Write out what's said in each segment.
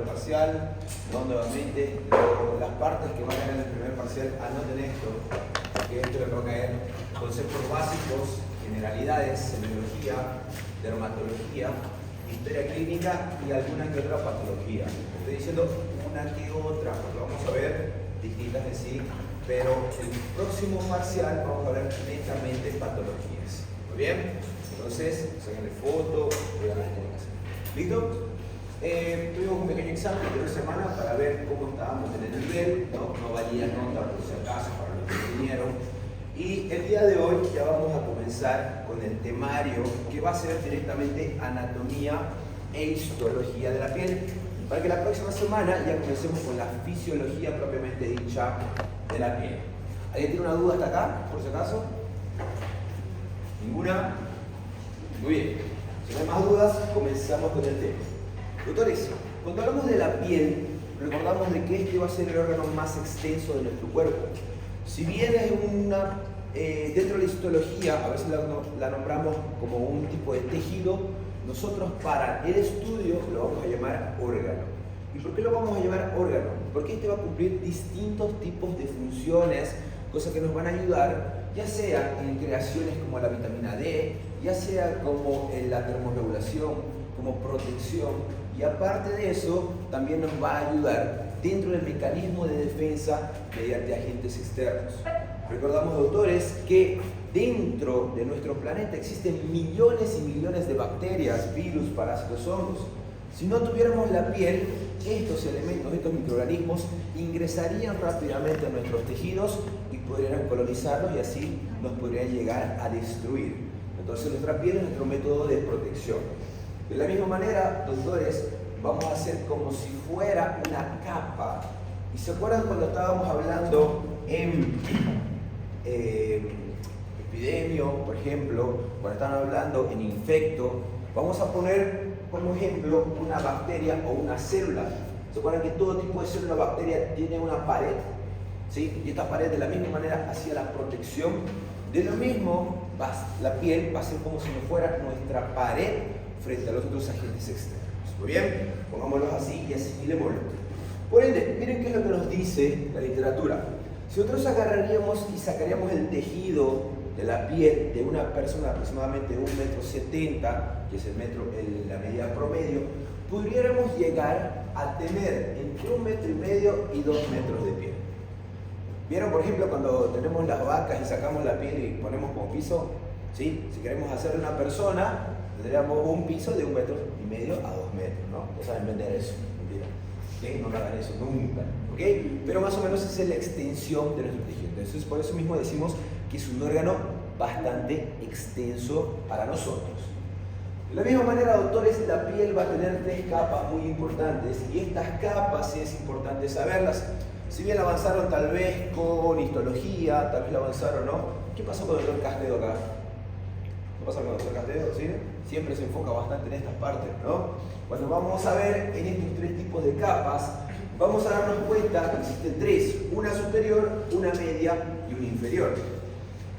parcial, ¿no? Nuevamente, las partes que van a caer en el primer parcial, anoten esto, que esto les va a caer conceptos básicos, generalidades, semiología, dermatología, historia clínica y alguna que otra patología. Estoy diciendo una que otra, porque vamos a ver distintas en sí, pero el próximo parcial vamos a ver netamente patologías. ¿Muy bien? Entonces, sáquenle foto, vean lo que tienen que hacer. ¿Listo? Tuvimos un pequeño examen de 3 semanas para ver cómo estábamos en el nivel, no valía nota por si acaso para los que vinieron. Y el día de hoy ya vamos a comenzar con el temario que va a ser directamente anatomía e histología de la piel, para que la próxima semana ya comencemos con la fisiología propiamente dicha de la piel. ¿Alguien tiene una duda hasta acá, por si acaso? ¿Ninguna? Muy bien. Si no hay más dudas, comenzamos con el tema. Doctores, cuando hablamos de la piel, recordamos de que este va a ser el órgano más extenso de nuestro cuerpo. Si bien es dentro de la histología, a veces la nombramos como un tipo de tejido, nosotros para el estudio lo vamos a llamar órgano. ¿Y por qué lo vamos a llamar órgano? Porque este va a cumplir distintos tipos de funciones, cosas que nos van a ayudar, ya sea en creaciones como la vitamina D, ya sea como en la termorregulación, como protección, y aparte de eso, también nos va a ayudar dentro del mecanismo de defensa mediante agentes externos. Recordamos, doctores, que dentro de nuestro planeta existen millones y millones de bacterias, virus, parásitos, hongos. Si no tuviéramos la piel, estos elementos, estos microorganismos ingresarían rápidamente a nuestros tejidos y podrían colonizarlos y así nos podrían llegar a destruir. Entonces nuestra piel es nuestro método de protección. De la misma manera, doctores, vamos a hacer como si fuera una capa. ¿Y se acuerdan cuando estábamos hablando en epidemio, por ejemplo, cuando estaban hablando en infecto? Vamos a poner como ejemplo una bacteria o una célula. ¿Se acuerdan que todo tipo de célula bacteria tiene una pared? ¿Sí? Y esta pared de la misma manera hacía la protección. De lo mismo, la piel va a ser como si no fuera nuestra pared frente a los otros agentes externos. Muy bien, pongámoslos así y asimilémoslo. Por ende, miren qué es lo que nos dice la literatura. Si nosotros agarraríamos y sacaríamos el tejido de la piel de una persona aproximadamente de 1,70 m, que es la medida promedio, pudiéramos llegar a tener entre 1,5 m y 2 metros de piel. ¿Vieron, por ejemplo, cuando tenemos las vacas y sacamos la piel y ponemos como piso? ¿Sí? Si queremos hacer de una persona, tendríamos un piso de 1,5 m a 2 metros, ¿no? Ya saben vender eso, mentira. ¿Okay? No hagan eso nunca, ¿ok? Pero más o menos esa es la extensión de nuestro tejido. Entonces, por eso mismo decimos que es un órgano bastante extenso para nosotros. De la misma manera, doctores, la piel va a tener 3 capas muy importantes y estas capas es importante saberlas. Si bien avanzaron tal vez con histología, tal vez la avanzaron, ¿no? ¿Qué pasó con el doctor Castedo acá? ¿Qué pasa con el doctor Castedo? ¿Sí? Siempre se enfoca bastante en estas partes, ¿no? Cuando vamos a ver en estos 3 tipos de capas, vamos a darnos cuenta que existen 3, una superior, una media y una inferior.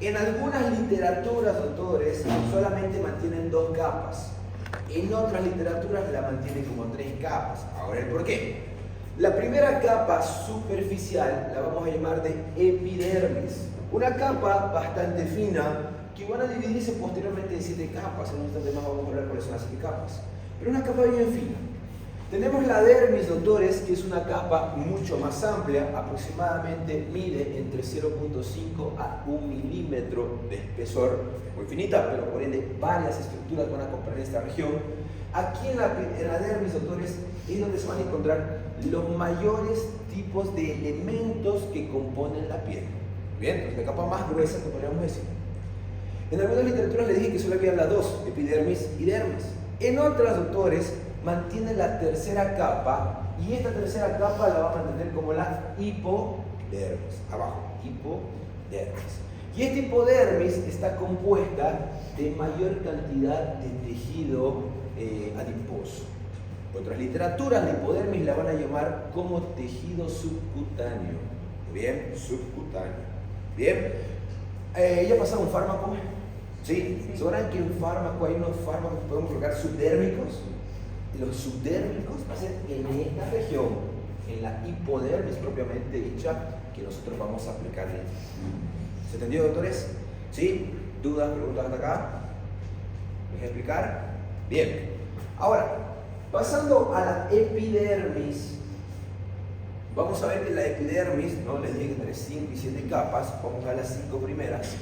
En algunas literaturas, doctores, solamente mantienen 2 capas. En otras literaturas la mantienen como 3 capas. Ahora, ¿el por qué? La primera capa superficial la vamos a llamar de epidermis. Una capa bastante fina que van a dividirse posteriormente en 7 capas. En un instante más vamos a hablar cuáles son las 7 capas. Pero una capa bien fina. Tenemos la dermis, doctores, que es una capa mucho más amplia, aproximadamente mide entre 0,5 a 1 milímetro de espesor, es muy finita, pero por ende varias estructuras van a comprar esta región. Aquí en la dermis, doctores, es donde se van a encontrar los mayores tipos de elementos que componen la piel. Bien, entonces la capa más gruesa que podríamos decir. En algunas literaturas les dije que solo había las 2, epidermis y dermis. En otras, doctores, mantiene la tercera capa y esta tercera capa la vamos a mantener como la hipodermis, abajo, hipodermis. Y esta hipodermis está compuesta de mayor cantidad de tejido adiposo. Otras literaturas la hipodermis la van a llamar como tejido subcutáneo. Bien, subcutáneo. Bien, ¿ya pasado un fármaco? ¿Sí? ¿Sabrán que un fármaco, hay unos fármacos que podemos colocar subdérmicos? Los subdérmicos va a ser en esta región, en la hipodermis propiamente dicha, que nosotros vamos a aplicarle. ¿Se entendió, doctores? ¿Sí? ¿Dudas, preguntas hasta acá? ¿Me voy a explicar? Bien. Ahora, pasando a la epidermis, vamos a ver que la epidermis, ¿no? Les dije entre 5 y 7 capas, vamos a las 5 primeras.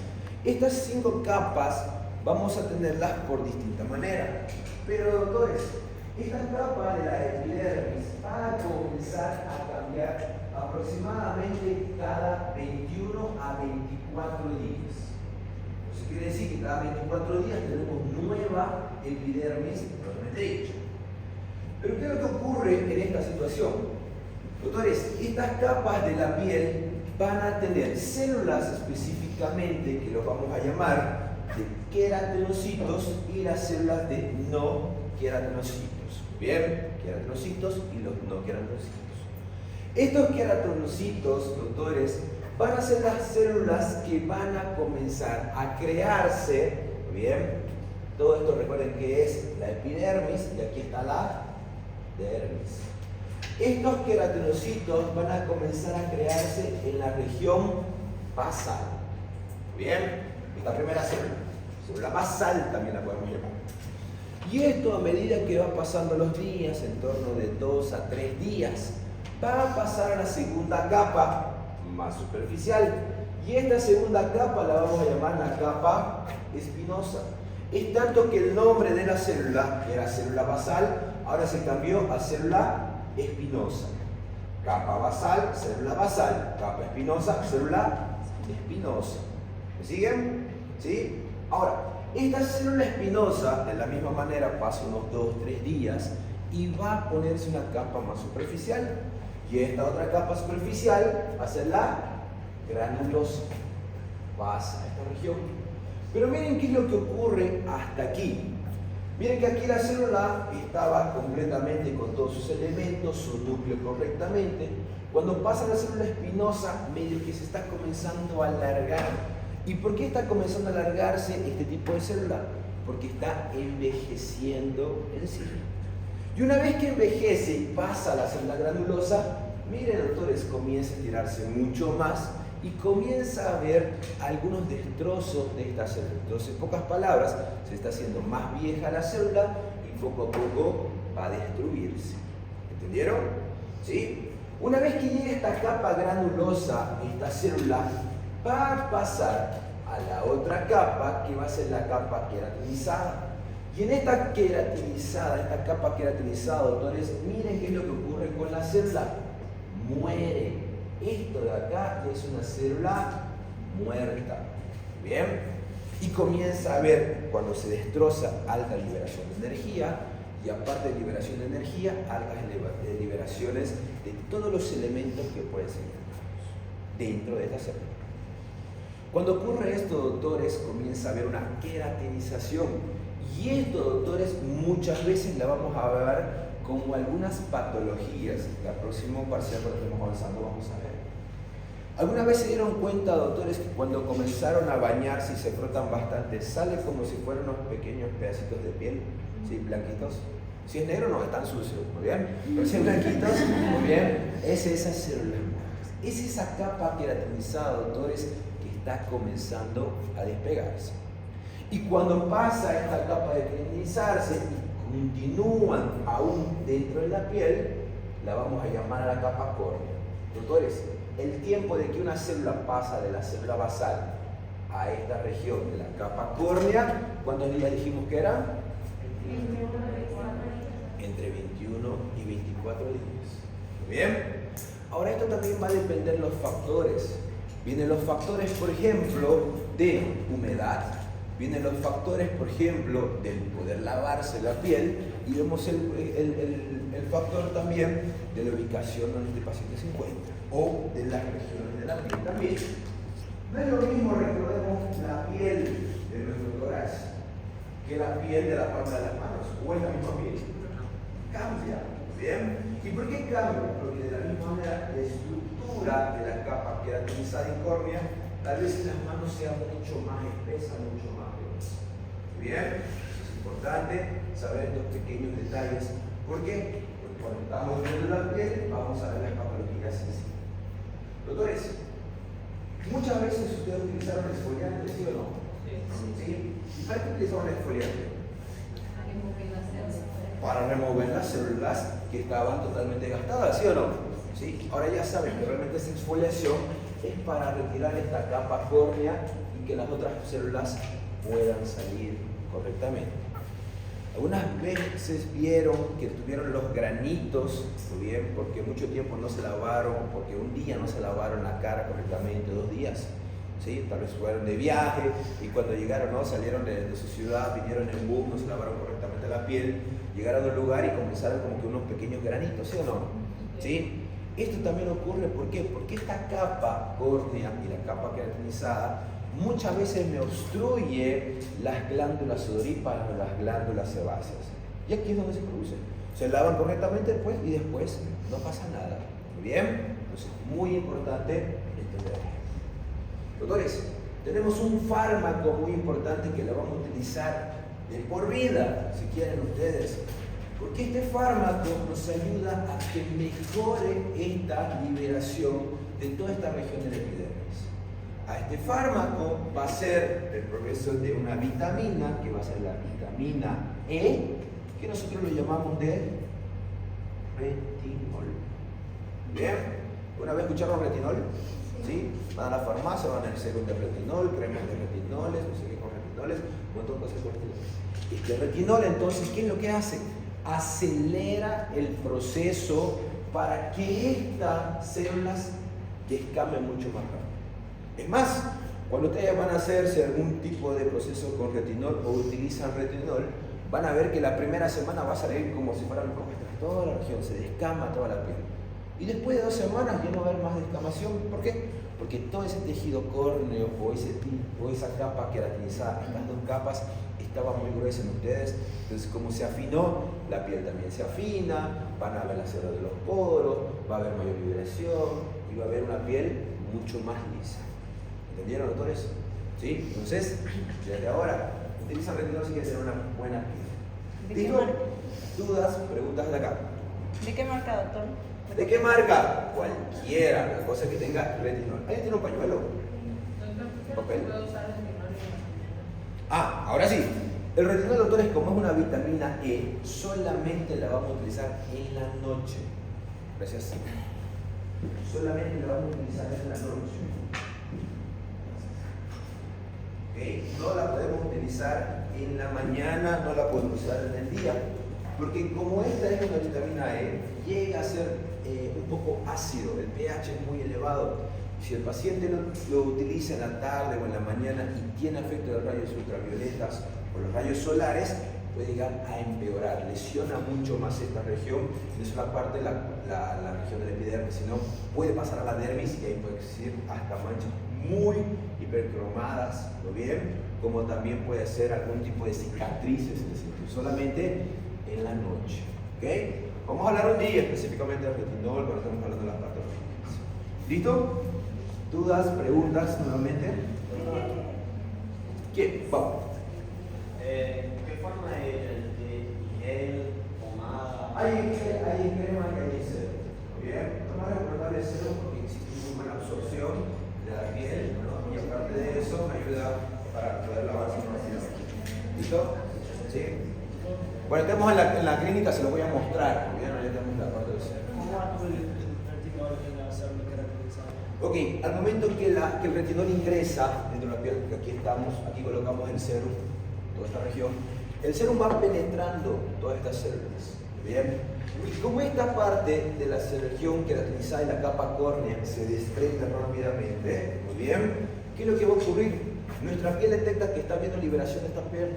Estas 5 capas vamos a tenerlas por distinta manera. Pero, doctores, esta capa de la epidermis va a comenzar a cambiar aproximadamente cada 21 a 24 días. Eso quiere decir que cada 24 días tenemos nueva epidermis propiamente dicha. Pero ¿qué es lo que ocurre en esta situación? Doctores, estas capas de la piel van a tener células específicamente que los vamos a llamar de queratinocitos y las células de no queratinocitos. Bien, queratinocitos y los no queratinocitos. Estos queratinocitos, doctores, van a ser las células que van a comenzar a crearse. Bien, todo esto recuerden que es la epidermis y aquí está la dermis. Estos queratinocitos van a comenzar a crearse en la región basal. Bien, esta primera célula basal también la podemos llamar. Y esto a medida que van pasando los días, en torno de 2 a 3 días, va a pasar a la segunda capa más superficial. Y esta segunda capa la vamos a llamar la capa espinosa. Es tanto que el nombre de la célula, que era célula basal, ahora se cambió a célula espinosa. Capa basal, capa espinosa, célula espinosa. ¿Me siguen? ¿Sí? Ahora, esta célula espinosa, de la misma manera, pasa unos 2-3 días y va a ponerse una capa más superficial. Y esta otra capa superficial va a ser la granulosa. Pasa a esta región. Pero miren qué es lo que ocurre hasta aquí. Miren que aquí la célula estaba completamente con todos sus elementos, su núcleo correctamente. Cuando pasa la célula espinosa, medio que se está comenzando a alargar. ¿Y por qué está comenzando a alargarse este tipo de célula? Porque está envejeciendo en sí. Y una vez que envejece y pasa a la célula granulosa, miren, doctores, comienza a estirarse mucho más y comienza a haber algunos destrozos de esta célula. Entonces, en pocas palabras, se está haciendo más vieja la célula y poco a poco va a destruirse. ¿Entendieron? ¿Sí? Una vez que llegue esta capa granulosa, esta célula va a pasar a la otra capa, que va a ser la capa queratinizada. Y en esta capa queratinizada, doctores, miren qué es lo que ocurre con la célula. Muere. Esto de acá es una célula muerta. Bien. Y comienza a haber, cuando se destroza, alta liberación de energía. Y aparte de liberación de energía, altas liberaciones de todos los elementos que pueden ser dentro de esta célula. Cuando ocurre esto, doctores, comienza a haber una queratinización. Y esto, doctores, muchas veces la vamos a ver como algunas patologías. La próxima parcial, cuando estemos avanzando, vamos a ver. ¿Alguna vez se dieron cuenta, doctores, que cuando comenzaron a bañarse y se frotan bastante, sale como si fueran unos pequeños pedacitos de piel? ¿Sí? Blanquitos. Si es negro, no, están sucios. Muy bien. Pero si es blanquitos, muy bien. Es esa célula. Es esa capa queratinizada, doctores, que está comenzando a despegarse. Y cuando pasa esta capa de queratinizarse y continúan aún dentro de la piel, la vamos a llamar a la capa córnea. Doctores, el tiempo de que una célula pasa de la célula basal a esta región de la capa córnea, ¿cuántos días dijimos que eran? Entre 21 y 24 días. ¿Muy bien? Ahora esto también va a depender de los factores. Vienen los factores, por ejemplo, de humedad. Vienen los factores, por ejemplo, del poder lavarse la piel. Y vemos el factor también de la ubicación donde este paciente se encuentra. O de las regiones de la piel también. No es lo mismo, recordemos, la piel de nuestro tórax que la piel de la palma de las manos. O es la misma piel. Cambia. ¿Bien? ¿Y por qué cambia? Porque de la misma manera la estructura de la capa queratinizada y córnea tal vez en las manos sea mucho más espesa, mucho más gruesa. ¿Bien? Es importante saber estos pequeños detalles. ¿Por qué? Porque cuando estamos viendo la piel, vamos a ver las patologías en sí. Doctores, muchas veces ustedes utilizaron exfoliantes, ¿sí o no? Sí. ¿Y para qué utilizaban el exfoliante? Para remover las células que estaban totalmente gastadas, ¿sí o no? ¿Sí? Ahora ya saben que realmente esa exfoliación es para retirar esta capa córnea y que las otras células puedan salir correctamente. Algunas veces vieron que tuvieron los granitos, muy bien, porque mucho tiempo no se lavaron, porque un día no se lavaron la cara correctamente, 2 días. ¿Sí? Tal vez fueron de viaje y cuando llegaron, ¿no? Salieron de su ciudad, vinieron en bus, no se lavaron correctamente la piel, llegaron al lugar y comenzaron como que unos pequeños granitos, ¿sí o no? ¿Sí? Esto también ocurre, ¿por qué? Porque esta capa córnea y la capa queratinizada muchas veces me obstruye las glándulas sudoríparas o las glándulas sebáceas. Y aquí es donde se produce. Se lavan correctamente después y después no pasa nada. ¿Muy bien? Entonces, muy importante entender. Doctores, tenemos un fármaco muy importante que lo vamos a utilizar de por vida, si quieren ustedes, porque este fármaco nos ayuda a que mejore esta liberación de toda esta región de la epidermis. A este fármaco va a ser el progreso de una vitamina, que va a ser la vitamina E, que nosotros lo llamamos de retinol. ¿Bien? ¿Una vez escucharon retinol? ¿Sí? Van a la farmacia, van al serum de retinol, cremas de retinoles, no sé qué con retinoles, un montón de cosas con retinol. Este retinol, entonces, ¿qué es lo que hace? Acelera el proceso para que estas células descamen mucho más rápido. Es más, cuando ustedes van a hacerse algún tipo de proceso con retinol o utilizan retinol, van a ver que la primera semana va a salir como si fueran toda la región, se descama toda la piel. Y después de 2 semanas ya no va a haber más descamación. ¿Por qué? Porque todo ese tejido córneo o esa capa queratinizada, estas 2 capas, estaba muy gruesa en ustedes. Entonces, como se afinó, la piel también se afina, van a ver las células de los poros, va a haber mayor liberación y va a haber una piel mucho más lisa. ¿Entendieron, doctores? ¿Sí? Entonces, desde ahora, utilizan retinol si quieren tener una buena piel. ¿Listo? ¿Dudas? Preguntas de acá. ¿De qué marca, doctor? ¿De qué marca? Cualquiera, la cosa que tenga retinol. ¿Alguien tiene un pañuelo? ¿Papel? Ah, ahora sí. El retinol, doctores, como es una vitamina E, solamente la vamos a utilizar en la noche. Gracias. Solamente la vamos a utilizar en la noche. ¿Okay? No la podemos utilizar en la mañana, no la podemos utilizar en el día. Porque como esta es una vitamina E, llega a ser un poco ácido, el pH es muy elevado. Si el paciente lo utiliza en la tarde o en la mañana y tiene efecto de rayos ultravioletas o los rayos solares, puede llegar a empeorar, lesiona mucho más esta región, y no es una parte la región de la epidermis, sino puede pasar a la dermis y ahí puede existir hasta manchas muy hipercromadas, ¿lo bien? Como también puede ser algún tipo de cicatrices, es decir, solamente en la noche. ¿Okay? Vamos a hablar un día específicamente del retinol cuando estamos hablando de las patologías. ¿Listo? ¿Dudas, preguntas nuevamente? ¿Quién? Vamos. ¿Qué forma de gel, pomada? Hay crema que hay cero. ¿Muy bien? No más recomendable cero porque existe muy buena absorción de la piel, ¿no? Y aparte de eso me ayuda para poder lavarse más rápido. ¿Listo? ¿Sí? Bueno, estamos en la clínica, se lo voy a mostrar. ¿Muy bien? Ya tenemos la parte del cero. ¿Cómo actúa el retinol en la célula queratinizada? Ok, al momento que el retinol ingresa dentro de la piel, que aquí estamos, aquí colocamos el serum, toda esta región, el serum va penetrando todas estas células. Bien, y como esta parte de la región queratinizada y la capa córnea se desprende rápidamente, muy bien, ¿qué es lo que va a ocurrir? Nuestra piel detecta que está viendo liberación de esta piel.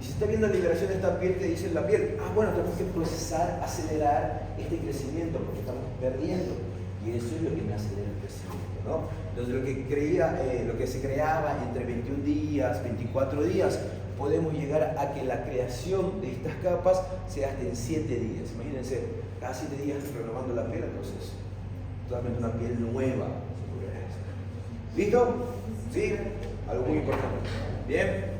Y si está viendo liberación de esta piel, ¿qué dice la piel? Ah, bueno, tenemos que procesar, acelerar este crecimiento porque estamos perdiendo. Y eso es lo que me acelera el crecimiento, ¿no? Entonces, lo que se creaba entre 21 días, 24 días, podemos llegar a que la creación de estas capas sea hasta en 7 días. Imagínense, cada 7 días renovando la piel, entonces, totalmente una piel nueva. ¿Listo? ¿Sí? Algo muy importante. Bien.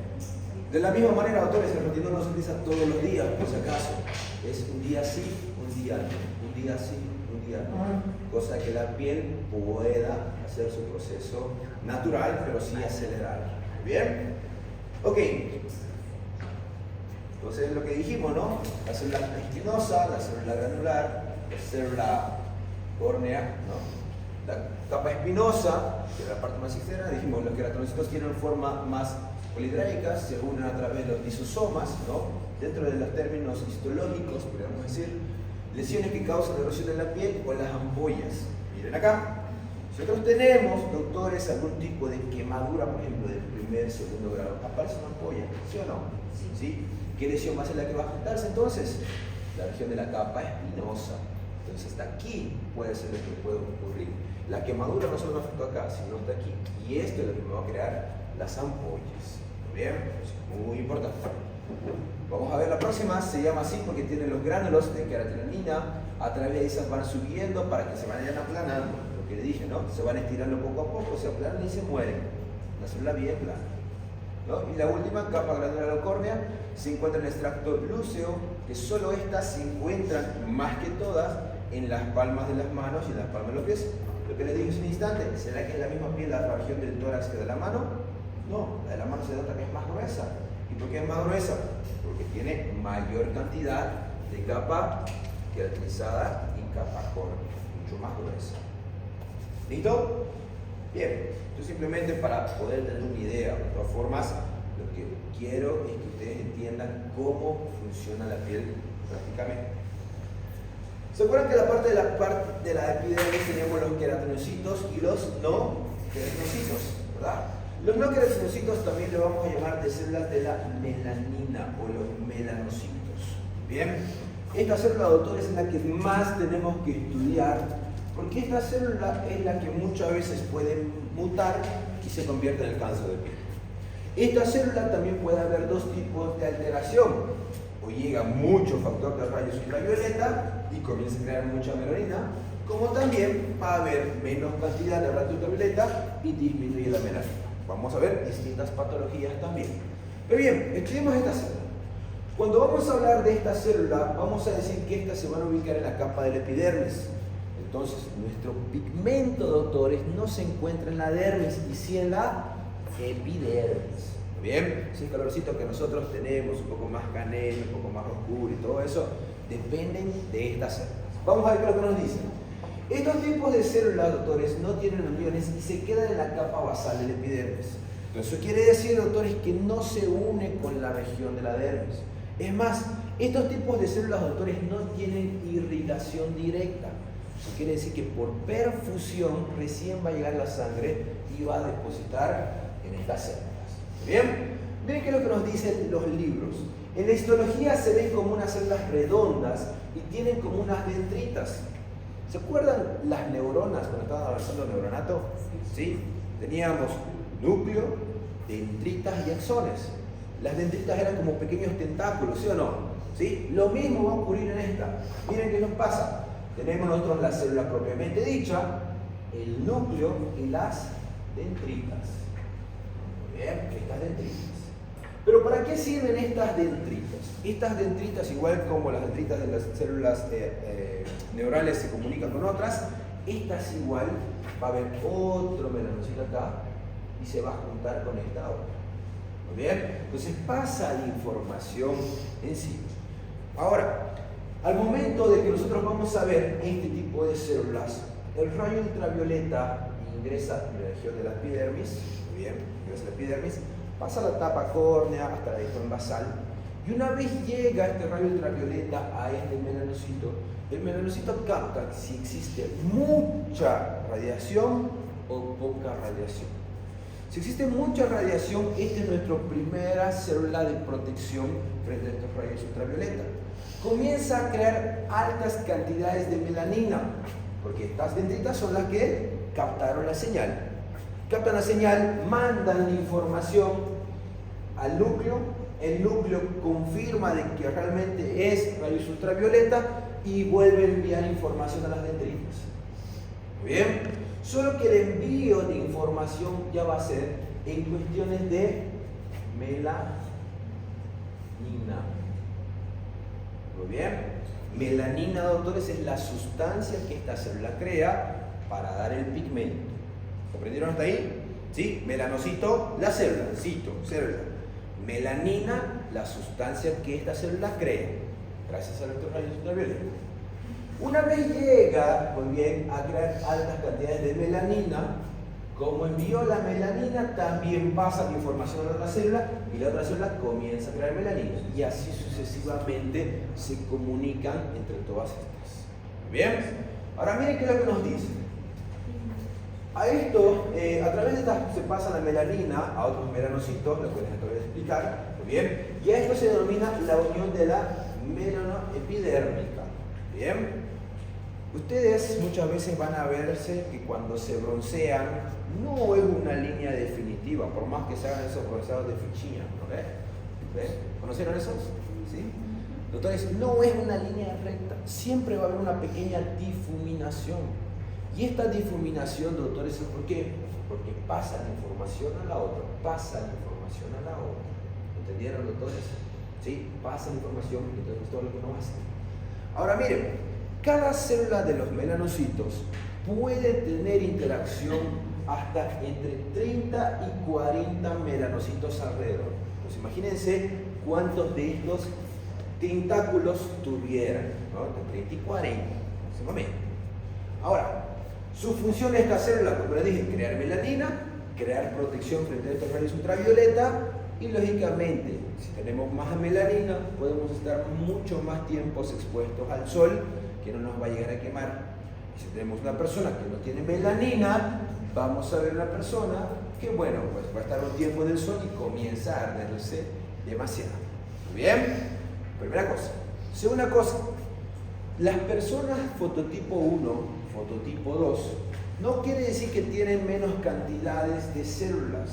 De la misma manera, doctores, el retinol no se utiliza todos los días, por si acaso. Es un día sí, un día no, un día sí, un día no, cosa que la piel pueda hacer su proceso natural, pero sí acelerado. ¿Bien? Ok. Entonces lo que dijimos, ¿no? La célula espinosa, la célula granular, la célula córnea, ¿no? La capa espinosa, que es la parte más externa, dijimos, los queratinocitos tienen forma más polidráicas, se unen a través de los lisosomas, ¿no? Dentro de los términos histológicos, podríamos decir, lesiones que causan erosión en la piel o las ampollas. Miren acá. Nosotros tenemos, doctores, algún tipo de quemadura, por ejemplo, del primer, segundo grado. Aparece una ampolla, ¿sí o no? ¿Sí? ¿Qué lesión va a ser la que va a afectarse entonces? La región de la capa espinosa. Entonces hasta aquí puede ser lo que puede ocurrir. La quemadura no solo me afectó acá, sino hasta aquí. Y esto es lo que me va a crear las ampollas. ¿Bien? Es muy importante. Vamos a ver la próxima, se llama así porque tiene los gránulos de queratinina, a través de esas van subiendo para que se vayan aplanando. Lo que le dije, ¿no? Se van estirando poco a poco, se aplanan y se mueren. Una célula bien plana. ¿No? Y la última, capa granular o córnea, se encuentra en el extracto lúceo, que solo estas se encuentran más que todas en las palmas de las manos y en las palmas de los pies. Lo que les dije hace un instante, ¿será que es la misma piel la región del tórax que de la mano? No, la de la mano se nota que es más gruesa. ¿Y por qué es más gruesa? Porque tiene mayor cantidad de capa queratinizada y capa córnea, mucho más gruesa. ¿Listo? Bien, esto simplemente para poder tener una idea. De todas formas, lo que quiero es que ustedes entiendan cómo funciona la piel prácticamente. ¿Se acuerdan que la parte de la epidermis teníamos los queratinocitos y los no queratinocitos, ¿verdad? Los no queratinocitos también le vamos a llamar de células de la melanina o los melanocitos. Bien, esta célula, doctores, es la que más tenemos que estudiar porque esta célula es la que muchas veces puede mutar y se convierte en el cáncer de piel. Esta célula también puede haber dos tipos de alteración. O llega mucho factor de rayos ultravioleta y comienza a crear mucha melanina, como también va a haber menos cantidad de rayos ultravioleta y disminuye la melanina. Vamos a ver distintas patologías también. Pero bien, estudiemos esta célula. Cuando vamos a hablar de esta célula, vamos a decir que estas se van a ubicar en la capa del epidermis. Entonces, nuestro pigmento, doctores, no se encuentra en la dermis y sí en la epidermis. ¿Bien? Ese calorcito que nosotros tenemos, un poco más canela, un poco más oscuro y todo eso, dependen de estas células. Vamos a ver qué es lo que nos dicen. Estos tipos de células, doctores, no tienen uniones y se quedan en la capa basal del epidermis. Entonces, eso quiere decir, doctores, que no se une con la región de la dermis. Es más, estos tipos de células, doctores, no tienen irrigación directa. Eso quiere decir que por perfusión recién va a llegar la sangre y va a depositar en estas células. ¿Bien? Miren qué es lo que nos dicen los libros. En la histología se ven como unas células redondas y tienen como unas dendritas. ¿Se acuerdan las neuronas cuando estaban avanzando el neuronato? ¿Sí? Teníamos núcleo, dendritas y axones. Las dendritas eran como pequeños tentáculos, ¿sí o no? ¿Sí? Lo mismo va a ocurrir en esta. Miren qué nos pasa. Tenemos nosotros la célula propiamente dicha, el núcleo y las dendritas. Muy bien, estas dendritas. Pero ¿para qué sirven estas dendritas? Estas dendritas, igual como las dendritas de las células neurales se comunican con otras, estas igual va a haber otro melanocito acá y se va a juntar con esta otra. Muy bien, entonces pasa información en sí. Ahora, al momento de que nosotros vamos a ver este tipo de células, el rayo ultravioleta ingresa en la región de la epidermis, muy bien, ingresa a la epidermis, pasa la tapa córnea hasta la región basal, y una vez llega este rayo ultravioleta a este melanocito, el melanocito capta si existe mucha radiación o poca radiación. Si existe mucha radiación, esta es nuestra primera célula de protección frente a estos rayos ultravioleta. Comienza a crear altas cantidades de melanina, porque estas dendritas son las que captaron la señal. Captan la señal, mandan la información al núcleo, el núcleo confirma de que realmente es rayos ultravioleta y vuelve a enviar información a las dendritas. Muy bien, solo que el envío de información ya va a ser en cuestiones de melanina. Muy bien, Melanina, doctores, es la sustancia que esta célula crea para dar el pigmento. ¿Comprendieron hasta ahí? ¿Sí? Melanocito, la célula, célula. Melanina, la sustancia que esta célula crea, gracias a nuestros rayos ultravioleta. Una vez llega, muy bien, a crear altas cantidades de melanina, como envió la melanina, también pasa la información a la otra célula y la otra célula comienza a crear melanina. Y así sucesivamente se comunican entre todas estas. ¿Bien? Ahora miren qué es lo que nos dice. A esto, a través de estas se pasa la melanina a otros melanocitos, lo que les acabo de explicar. Muy bien. Y a esto se denomina la unión de la melanoepidérmica. Bien. Ustedes muchas veces van a verse que cuando se broncean no es una línea definitiva, por más que se hagan esos bronceados de fichilla, ¿no ves? ¿Ves? ¿Conocieron esos? ¿Sí? Doctores, no es una línea recta, siempre va a haber una pequeña difuminación. Y esta difuminación, doctores, ¿es por qué? Porque pasa la información a la otra, pasa la información a la otra. ¿Entendieron, doctores? ¿Sí? Pasa la información, entonces es todo lo que nos hace. Ahora miren, cada célula de los melanocitos puede tener interacción hasta entre 30 y 40 melanocitos alrededor. Pues imagínense cuántos de estos tentáculos tuvieran, ¿no? De 30 y 40 aproximadamente. Ahora, su función de esta célula, como les dije, crear melanina, crear protección frente a estos rayos ultravioleta y lógicamente, si tenemos más melanina, podemos estar mucho más tiempos expuestos al sol que no nos va a llegar a quemar. Y si tenemos una persona que no tiene melanina, vamos a ver una persona que, bueno, pues va a estar un tiempo en el sol y comienza a arderse demasiado. ¿Muy bien? Primera cosa. Segunda cosa, las personas fototipo 1, fototipo 2, no quiere decir que tienen menos cantidades de células,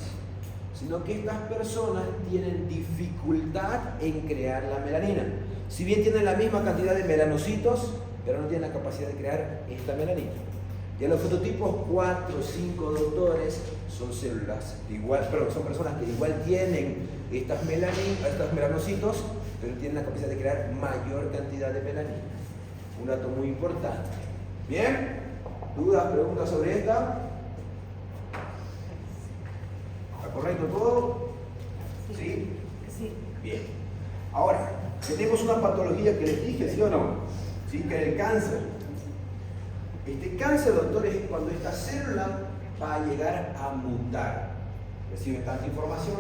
sino que estas personas tienen dificultad en crear la melanina. Si bien tienen la misma cantidad de melanocitos, pero no tienen la capacidad de crear esta melanina. Y los fototipos 4, 5, doctores, son células igual, perdón, son personas que igual tienen estos melanocitos, pero tienen la capacidad de crear mayor cantidad de melanina. Un dato muy importante. ¿Bien? ¿Dudas, preguntas sobre esta? ¿Está correcto todo? ¿Sí? Sí. Bien. Ahora, tenemos una patología que les dije, ¿sí o no? ¿Sí? Que es el cáncer. Este cáncer, doctores, es cuando esta célula va a llegar a mutar. Recibe tanta información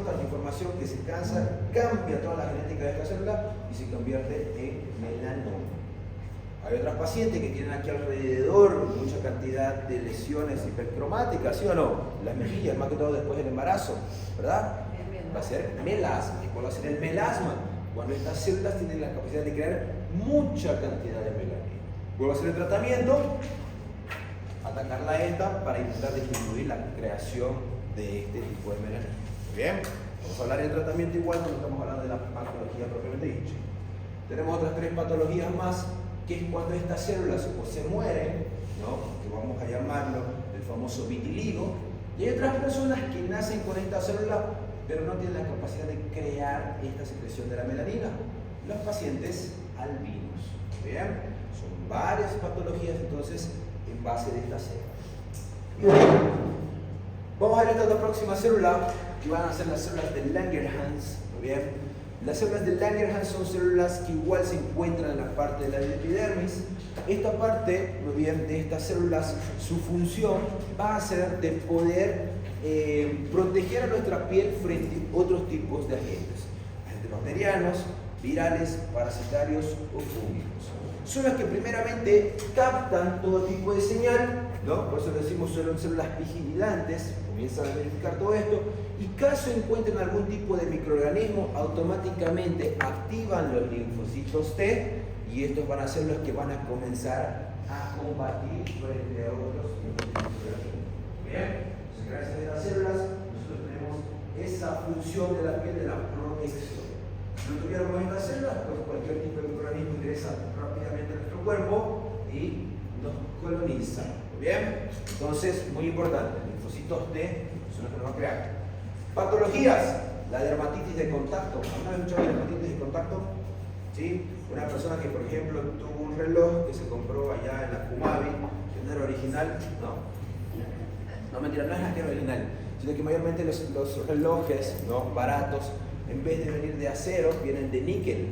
que ese cáncer cambia toda la genética de esta célula y se convierte en melanoma. Hay otras pacientes que tienen aquí alrededor mucha cantidad de lesiones hipercromáticas, ¿sí o no? Las mejillas, más que todo después del embarazo, ¿verdad? Va a ser melasma. ¿Y cuál va a ser el melasma? Cuando estas células tienen la capacidad de crear mucha cantidad de melanina. ¿Cuál va a ser el tratamiento? Atacarla a esta para intentar disminuir la creación de este tipo de melanina. Bien, vamos a hablar del tratamiento igual cuando estamos hablando de la patología propiamente dicha. Tenemos otras 3 patologías más, que es cuando estas células o se mueren, ¿no? Que vamos a llamarlo el famoso vitiligo, y hay otras personas que nacen con esta célula pero no tienen la capacidad de crear esta secreción de la melanina. Los pacientes albinos. ¿Bien? Son varias patologías entonces en base de esta célula. Vamos a ver esta próxima célula, que van a ser las células de Langerhans. ¿Muy bien? Las células de Langerhans son células que igual se encuentran en la parte de la epidermis. Esta parte, muy bien, de estas células, su función va a ser de poder proteger a nuestra piel frente a otros tipos de agentes bacterianos, virales, parasitarios o fúngicos. Son las que primeramente captan todo tipo de señal, ¿no? Por eso decimos son células vigilantes, comienzan a verificar todo esto, y caso encuentren algún tipo de microorganismo, automáticamente activan los linfocitos T, y estos van a ser los que van a comenzar a combatir frente a otros microorganismos. Bien, entonces gracias a estas células nosotros tenemos esa función de la piel de la protección. Si no tuviéramos estas células, pues cualquier tipo de microorganismo ingresa rápidamente a nuestro cuerpo y nos coloniza. ¿Bien? Entonces, muy importante, linfocitos T son los que nos van a crear. Patologías, la dermatitis de contacto. ¿Alguna vez escuchado de dermatitis de contacto? ¿sí? Una persona que, por ejemplo, tuvo un reloj que se compró allá en la Kumabi, que no era original, no mentira, no es la que era original, sino que mayormente los relojes, ¿no?, baratos, en vez de venir de acero, vienen de níquel.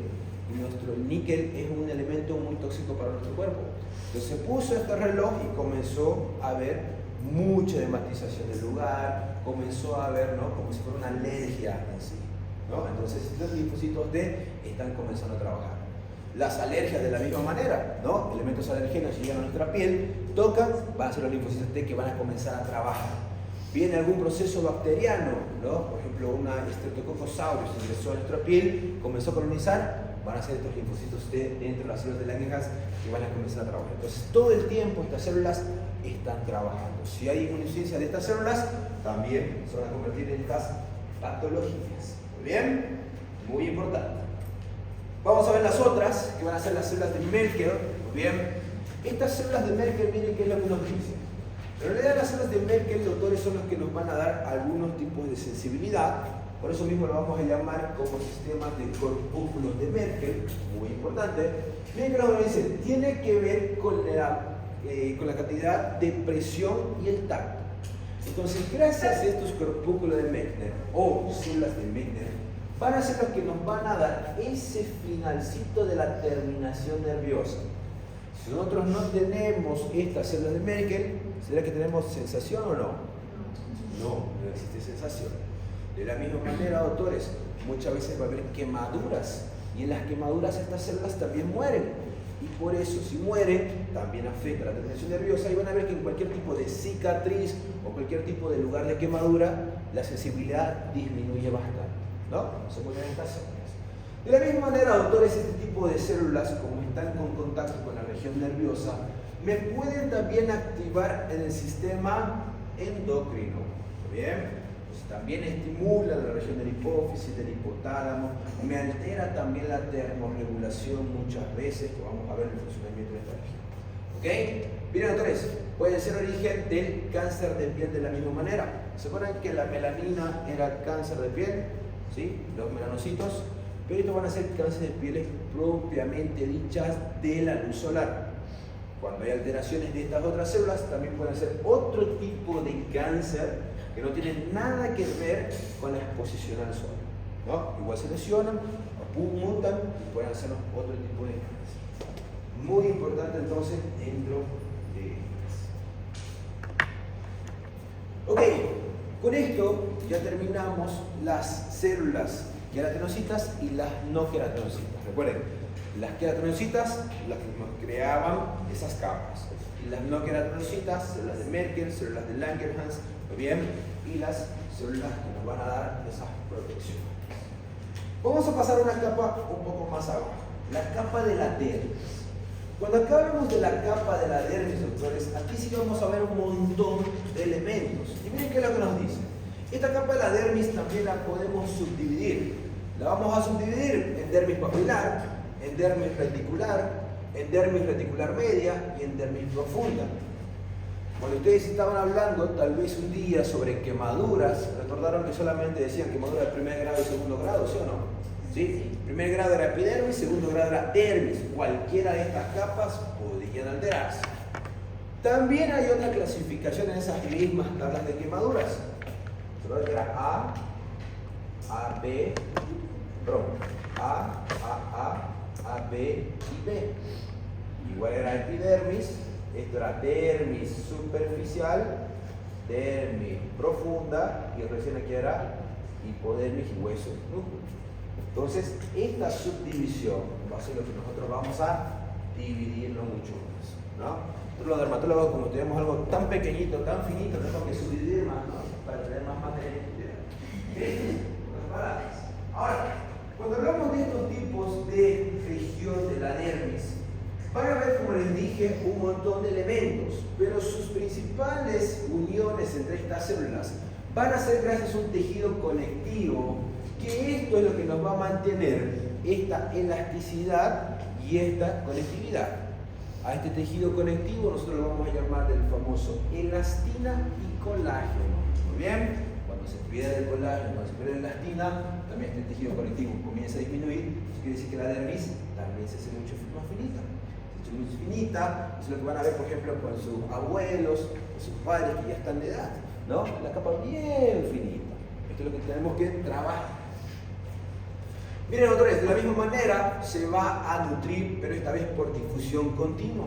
Y nuestro níquel es un elemento muy tóxico para nuestro cuerpo. Entonces se puso este reloj y comenzó a haber mucha dematización del lugar, comenzó a haber, ¿no?, como si fuera una alergia en sí, ¿no? Entonces los linfocitos D están comenzando a trabajar. Las alergias de la misma manera, ¿no? Elementos alergenos llegan a nuestra piel, tocan, van a ser los linfocitos T que van a comenzar a trabajar. Viene algún proceso bacteriano, ¿no? Por ejemplo, una Streptococcus aureus ingresó a nuestra piel, comenzó a colonizar, van a ser estos linfocitos T dentro de las células de Langerhans que van a comenzar a trabajar. Entonces, todo el tiempo estas células están trabajando. Si hay inmunodeficiencia de estas células, también se van a convertir en estas patologías. ¿Muy bien? Muy importante. Vamos a ver las otras, que van a ser las células de Merkel. Muy bien. Estas células de Merkel, miren qué es lo que nos dicen. En realidad las células de Merkel, doctores, son los que nos van a dar algunos tipos de sensibilidad. Por eso mismo lo vamos a llamar como sistemas de corpúsculos de Merkel. Muy importante. Miren que nos dice, tiene que ver con la cantidad de presión y el tacto. Entonces, gracias a estos corpúsculos de Meissner o células de Meissner, van a ser los que nos van a dar ese finalcito de la terminación nerviosa. Si nosotros no tenemos estas células de Merkel, ¿será que tenemos sensación o no? No existe sensación. De la misma manera, doctores, muchas veces va a haber quemaduras y en las quemaduras estas células también mueren. Y por eso, si mueren, también afecta la terminación nerviosa y van a ver que en cualquier tipo de cicatriz o cualquier tipo de lugar de quemadura, la sensibilidad disminuye bastante, ¿no? Se mueren estas células. De la misma manera, doctores, este tipo de células, como están con contacto con la región nerviosa, me pueden también activar en el sistema endocrino. ¿Bien? Pues también estimula la región de la hipófisis, del hipotálamo, me altera también la termorregulación muchas veces, que vamos a ver el funcionamiento de esta región. ¿Ok? Bien, doctores, puede ser origen del cáncer de piel de la misma manera. ¿Se acuerdan que la melanina era cáncer de piel? ¿Sí? Los melanocitos. Pero estos van a ser cáncer de pieles propiamente dichas de la luz solar. Cuando hay alteraciones de estas otras células, también pueden ser otro tipo de cáncer que no tienen nada que ver con la exposición al sol, ¿no? Igual se lesionan, mutan y pueden hacer otro tipo de cáncer. Muy importante entonces dentro de ellas. Ok, con esto ya terminamos las células queratinocitas y las no queratinocitas. Recuerden, las queratinocitas, las que nos creaban esas capas, y las no queratinocitas, células de Merkel, células de Langerhans, bien, y las células que nos van a dar esas protecciones. Vamos a pasar a una capa un poco más abajo, la capa de la dermis. Cuando acá hablamos de la capa de la dermis, doctores, aquí sí vamos a ver un montón de elementos. Y miren qué es lo que nos dice. Esta capa de la dermis también la podemos subdividir. La vamos a subdividir en dermis papilar, en dermis reticular media y en dermis profunda. Cuando ustedes estaban hablando tal vez un día sobre quemaduras, recordaron que solamente decían quemadura de primer grado y segundo grado, ¿sí o no? ¿Sí? Primer grado era epidermis, segundo grado era dermis. Cualquiera de estas capas podían alterarse. También hay otra clasificación en esas mismas tablas de quemaduras. Recuerden que era A, B, A, B y B. Igual era epidermis. Esto era dermis superficial, dermis profunda y recién aquí era hipodermis y hueso núcleo. Entonces, esta subdivisión va a ser lo que nosotros vamos a dividirlo mucho más, ¿no? Nosotros los dermatólogos, como tenemos algo tan pequeñito, tan finito, tenemos que subdividir más, ¿no? Para tener más material que estudiar. Ahora, cuando hablamos de estos tipos de región de la dermis, van a ver, como les dije, un montón de elementos, pero sus principales uniones entre estas células van a ser gracias a un tejido conectivo, que esto es lo que nos va a mantener esta elasticidad y esta conectividad. A este tejido conectivo nosotros lo vamos a llamar del famoso elastina y colágeno. Muy bien, cuando se pierde el colágeno, cuando se pierde la elastina, también este tejido conectivo comienza a disminuir. Eso quiere decir que la dermis también se hace mucho más finita. Se hace muy finita, eso es lo que van a ver, por ejemplo, con sus abuelos, con sus padres que ya están de edad, ¿no? La capa bien finita. Esto es lo que tenemos que trabajar. Miren, doctores, de la misma manera se va a nutrir, pero esta vez por difusión continua.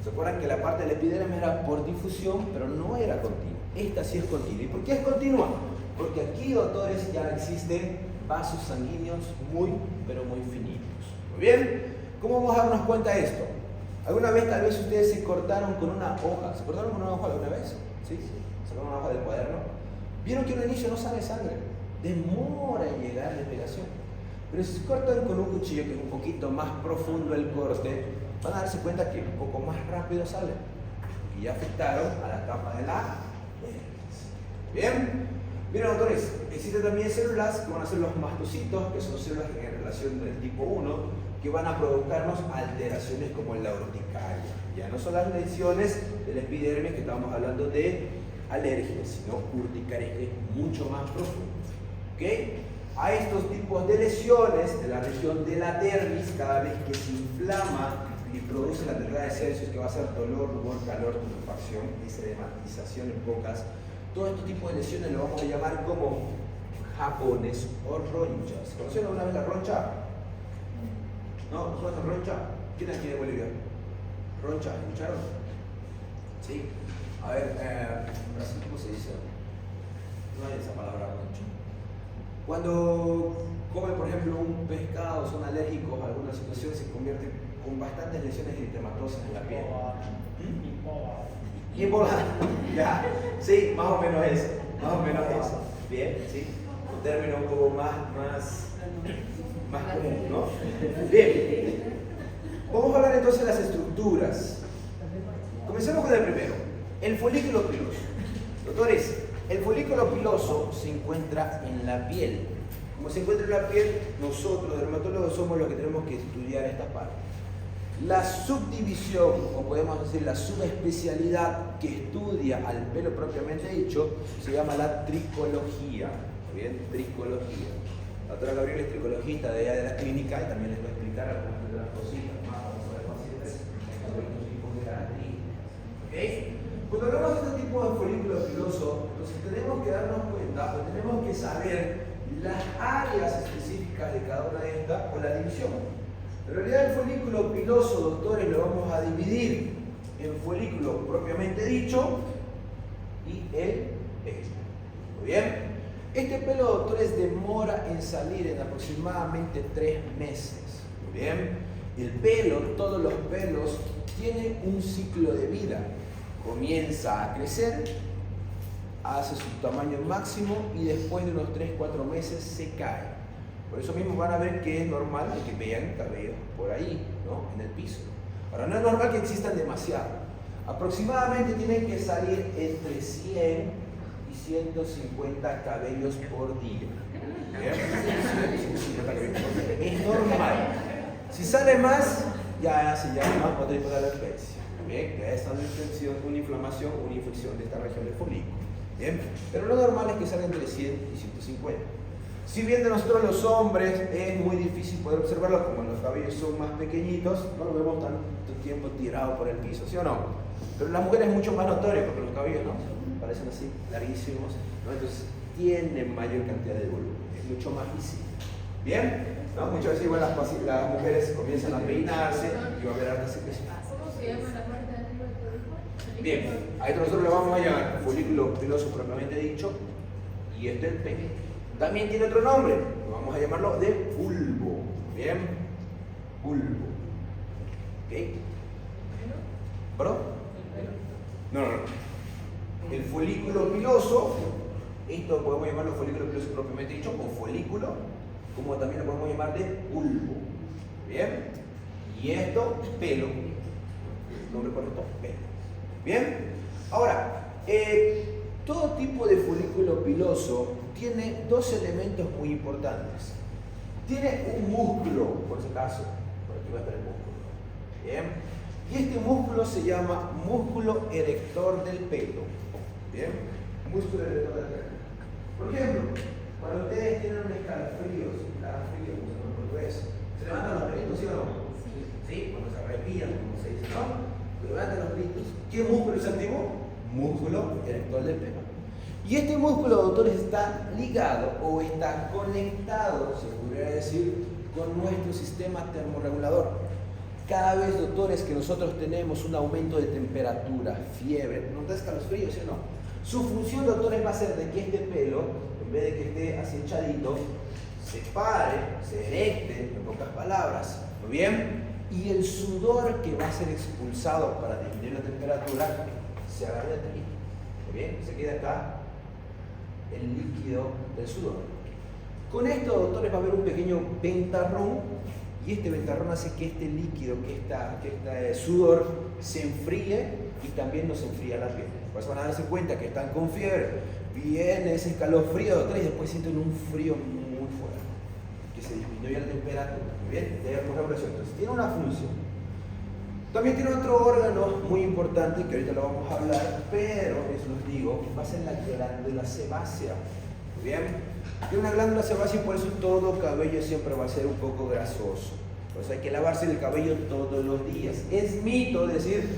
¿Se acuerdan que la parte del epidermis era por difusión, pero no era continua? Esta sí es continua. ¿Y por qué es continua? Porque aquí, doctores, ya existen vasos sanguíneos muy, pero muy finitos. Muy bien, ¿cómo vamos a darnos cuenta de esto? ¿Alguna vez tal vez ustedes se cortaron con una hoja? ¿Se cortaron con una hoja alguna vez? ¿Sí? ¿Sacaron una hoja del cuaderno? ¿Vieron que al inicio no sale sangre? Demora en llegar la irrigación. Pero si se cortan con un cuchillo que es un poquito más profundo el corte, van a darse cuenta que un poco más rápido sale. Porque ya afectaron a la capa de la dermis. ¿Bien? Miren, doctores, existen también células que van a ser los mastocitos, que son células en relación del tipo 1, que van a provocarnos alteraciones como en la urticaria. Ya no son las lesiones del epidermis que estábamos hablando de alergia, sino urticaria, que es mucho más profundo. ¿Ok? A estos tipos de lesiones de la región de la dermis, cada vez que se inflama y produce la temperatura de Celsius, que va a ser dolor, rubor, calor, tumefacción y sedimatización en bocas, todo este tipo de lesiones lo vamos a llamar como japones o ronchas. ¿Conocieron alguna vez la roncha? ¿No? ¿No conocen roncha? ¿Quién es aquí de Bolivia? ¿Roncha? ¿Escucharon? Sí. A ver, en Brasil, ¿cómo se dice? No hay esa palabra roncha. Cuando comen, por ejemplo, un pescado, son alérgicos a alguna situación, se convierten con bastantes lesiones eritematosas en la piel. Bipolar. Ya, sí, más o menos eso. Más o menos eso. Bien, sí. Un término un poco más común, ¿no? Bien. Vamos a hablar entonces de las estructuras. Comencemos con el primero. El folículo piloso. Doctores, el folículo piloso se encuentra en la piel. Como se encuentra en la piel, nosotros, los dermatólogos, somos los que tenemos que estudiar esta parte. La subdivisión, o podemos decir la subespecialidad que estudia al pelo propiamente dicho, se llama la tricología. ¿Bien? Tricología. La doctora Gabriela es tricologista de allá de la clínica y también les voy a explicar algunas de las cositas más sobre los pacientes sobre estos tipos de características. ¿Okay? Cuando hablamos de este tipo de folículo piloso, entonces tenemos que darnos cuenta, o tenemos que saber las áreas específicas de cada una de estas o la división. En realidad el folículo piloso, doctores, lo vamos a dividir en folículo propiamente dicho y el pelo. Muy bien. Este pelo, doctores, demora en salir en aproximadamente 3 meses. Muy bien. El pelo, todos los pelos, tienen un ciclo de vida. Comienza a crecer, hace su tamaño máximo y después de unos 3-4 meses se cae. Por eso mismo van a ver que es normal que vean cabellos por ahí, ¿no? En el piso. Ahora, no es normal que existan demasiado. Aproximadamente tienen que salir entre 100 y 150 cabellos por día. ¿Bien? 150 cabellos por día. Es normal. Si sale más, ya se llama otro tipo de alopecia. Bien, que es una inflamación, una infección de esta región del folículo. Bien, pero lo normal es que salga entre 100 y 150. Si bien de nosotros los hombres es muy difícil poder observarlo, como los cabellos son más pequeñitos, no lo vemos tanto tiempo tirado por el piso, ¿sí o no? Pero las mujeres es mucho más notorio porque los cabellos, ¿no? Parecen así, larguísimos, ¿no? Entonces tienen mayor cantidad de volumen, es mucho más visible. ¿Bien? ¿No? Muchas veces igual las mujeres comienzan a peinarse y va a haber harta secreción. ¿Cómo se llama la parte de arriba del folículo? Bien, a esto nosotros lo vamos a llamar folículo piloso propiamente dicho y este es el pene. También tiene otro nombre, vamos a llamarlo de bulbo. Bien, bulbo. ¿Ok? ¿Perdón? No. El folículo piloso, esto podemos llamarlo folículo piloso propiamente dicho o folículo, como también lo podemos llamar de bulbo. Bien, y esto, pelo. Nombre correcto, pelo. Bien, ahora, todo tipo de folículo piloso tiene 2 elementos muy importantes. Tiene un músculo, por si acaso, por aquí va a estar el músculo. Bien, y este músculo se llama músculo erector del pelo. Bien, músculo erector del pelo. Por ejemplo, cuando ustedes tienen un escalofrío, usando el portugués, ¿se levantan los pelitos, sí o no? Sí. Cuando se respiran, como se dice, ¿no? Se levantan los pelitos. ¿Qué músculo se activó? Músculo erector del pelo. Y este músculo, doctores, está ligado o está conectado, se podría decir, con nuestro sistema termorregulador. Cada vez, doctores, que nosotros tenemos un aumento de temperatura, fiebre, ¿no te escalofríos, sí o no? Su función, doctores, va a ser de que este pelo, en vez de que esté así echadito, se pare, se erecte, en pocas palabras, ¿muy bien? Y el sudor que va a ser expulsado para disminuir la temperatura, se agarra de aquí, ¿muy bien? Se queda acá el líquido del sudor. Con esto, doctores, va a haber un pequeño ventarrón, y este ventarrón hace que este líquido, que este sudor, se enfríe y también nos enfría la piel. Por eso van a darse cuenta que están con fiebre, viene ese escalofrío, doctores, y después sienten un frío muy fuerte, que se disminuye la temperatura. Muy bien, termorregulación. Entonces, tiene una función. También tiene otro órgano muy importante que ahorita lo vamos a hablar, pero eso les digo, va a ser la glándula sebácea. Muy bien. Tiene una glándula sebácea y por eso todo cabello siempre va a ser un poco grasoso. Por eso hay que lavarse el cabello todos los días. Es mito decir,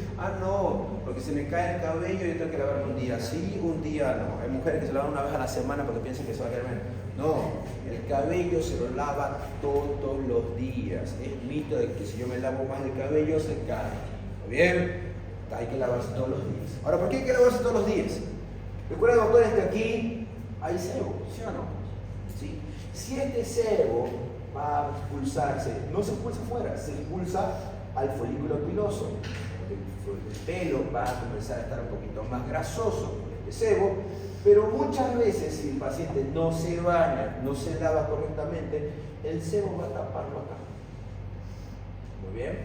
no, porque se me cae el cabello y yo tengo que lavarlo un día sí, un día no. Hay mujeres que se lavan una vez a la semana porque piensan que se va a caer menos. No, el cabello se lo lava todos los días. Es mito de que si yo me lavo más el cabello se cae. ¿Está bien? Hay que lavarse todos los días. Ahora, ¿por qué hay que lavarse todos los días? Recuerden, doctores, que aquí hay sebo, ¿sí o no? ¿Sí? Si este sebo va a expulsarse, no se expulsa afuera, se expulsa al folículo piloso. El pelo va a comenzar a estar un poquito más grasoso con este sebo, pero muchas veces si el paciente no se baña, no se lava correctamente, el sebo va a taparlo acá. Muy bien.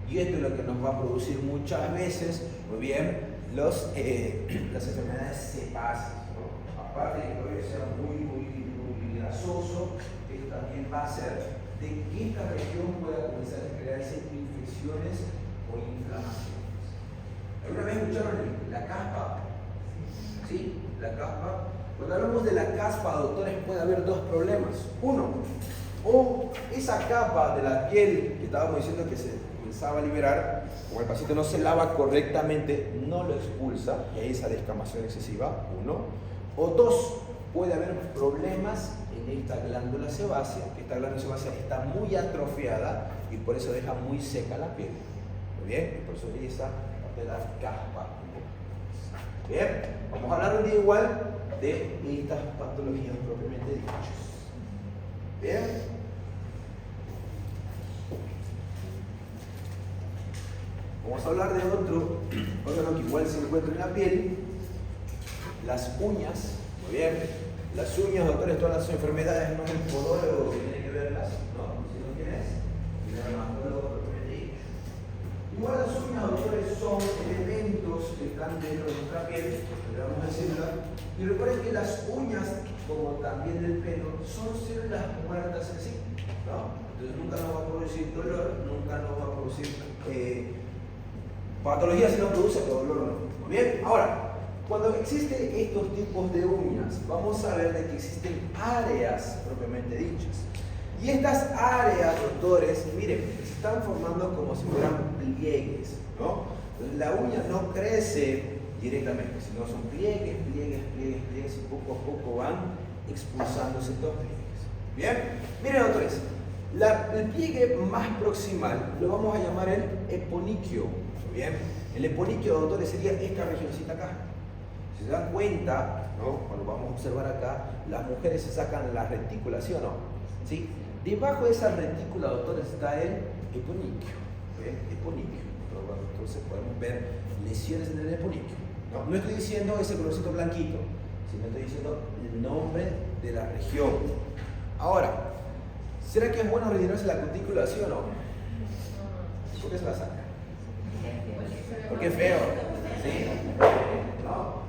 Y esto es lo que nos va a producir muchas veces, muy bien, las enfermedades sebáceas, ¿no? Aparte de que el cabello sea muy grasoso, esto también va a hacer de que esta región pueda comenzar a crearse infecciones o inflamaciones. ¿Alguna vez escucharon la caspa? ¿Sí? La caspa. Cuando hablamos de la caspa, doctores, puede haber dos problemas. Uno, o esa capa de la piel que estábamos diciendo que se comenzaba a liberar, como el paciente no se lava correctamente, no lo expulsa, y hay esa descamación excesiva, uno. O dos, puede haber problemas en esta glándula sebácea, que esta glándula sebácea está muy atrofiada y por eso deja muy seca la piel. Muy bien, y por eso hay esa parte de la caspa. Bien, vamos a hablar un día igual de estas patologías propiamente dichas. Bien. Vamos a hablar de otro órgano que igual se encuentra en la piel, las uñas. Muy bien, las uñas, doctores, todas las enfermedades, no es el podólogo que tiene que verlas, ¿no? Si no quién es, el dermatólogo propiamente dicho. Igual las uñas, doctores, son elementos que están dentro de nuestra piel, que le vamos a célula, y recuerden que las uñas, como también el pelo, son células muertas en sí, ¿no? Entonces nunca nos va a producir dolor, nunca nos va a producir patología si no produce, pero dolor no. Muy bien, ahora, cuando existen estos tipos de uñas, vamos a ver de que existen áreas propiamente dichas. Y estas áreas, doctores, miren, se están formando como si fueran pliegues, ¿no? Entonces la uña no crece directamente, sino son pliegues, y poco a poco van expulsándose estos pliegues. Bien, miren, doctores, el pliegue más proximal lo vamos a llamar el eponiquio. Bien, el eponiquio, doctores, sería esta regioncita acá. Si se dan cuenta, ¿no? Cuando vamos a observar acá, las mujeres se sacan la retícula, ¿sí o no? ¿Sí? Debajo de esa retícula, doctores, está el eponiquio. ¿Ven? Eponiquio. Entonces podemos ver lesiones en el eponiquio. No estoy diciendo ese colorcito blanquito, sino estoy diciendo el nombre de la región. Ahora, ¿será que es bueno retirarse la cutícula, sí o no? ¿Por qué se la saca? Porque es feo. ¿Sí? ¿No?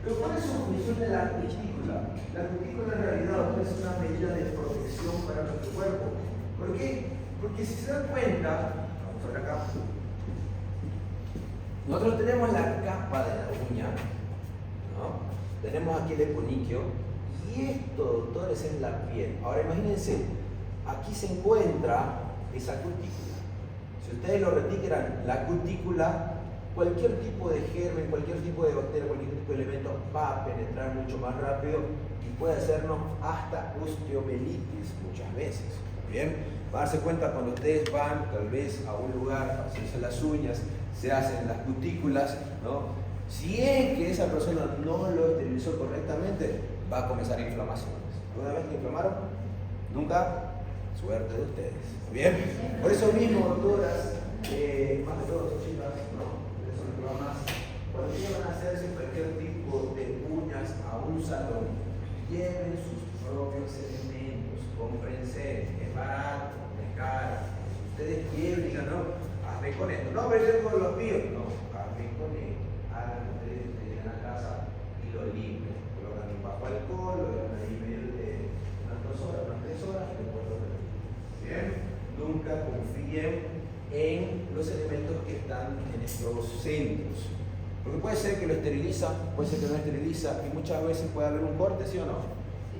Pero ¿cuál es su función de la cutícula? La cutícula en realidad es una medida de protección para nuestro cuerpo. ¿Por qué? Porque si se dan cuenta, vamos a ver acá, nosotros tenemos la capa de la uña, ¿no? Tenemos aquí el eponiquio, Y esto, doctores, es la piel. Ahora imagínense, aquí se encuentra esa cutícula. Si ustedes lo retiran, la cutícula, cualquier tipo de germen, cualquier tipo de bacteria, cualquier tipo de elemento va a penetrar mucho más rápido y puede hacernos hasta osteomelitis muchas veces. Bien, va a darse cuenta cuando ustedes van tal vez a un lugar para hacerse las uñas, se hacen las cutículas, ¿no? Si es que esa persona no lo esterilizó correctamente, va a comenzar inflamaciones. ¿Alguna vez que inflamaron? ¿Nunca? Suerte de ustedes. ¿Bien? Por eso mismo, doctoras, más de todos, chicas, ¿no? Eso es lo que va más. Cuando llegan a hacerse cualquier tipo de uñas a un salón, lleven sus propios elementos, cómprense, es barato, es caro. Si ustedes quieren, digan, no, hazme con esto. No, pero yo con los míos. No, hazme con esto. Hagan ustedes, llegan a casa y lo limpian. Colocan un bajo alcohol, lo dejan ahí medio de unas 2 horas, unas 3 horas y después lo retiran. Bien, nunca confíen en los elementos que están en estos centros. Porque puede ser que lo esteriliza, puede ser que no esteriliza, y muchas veces puede haber un corte, ¿sí o no?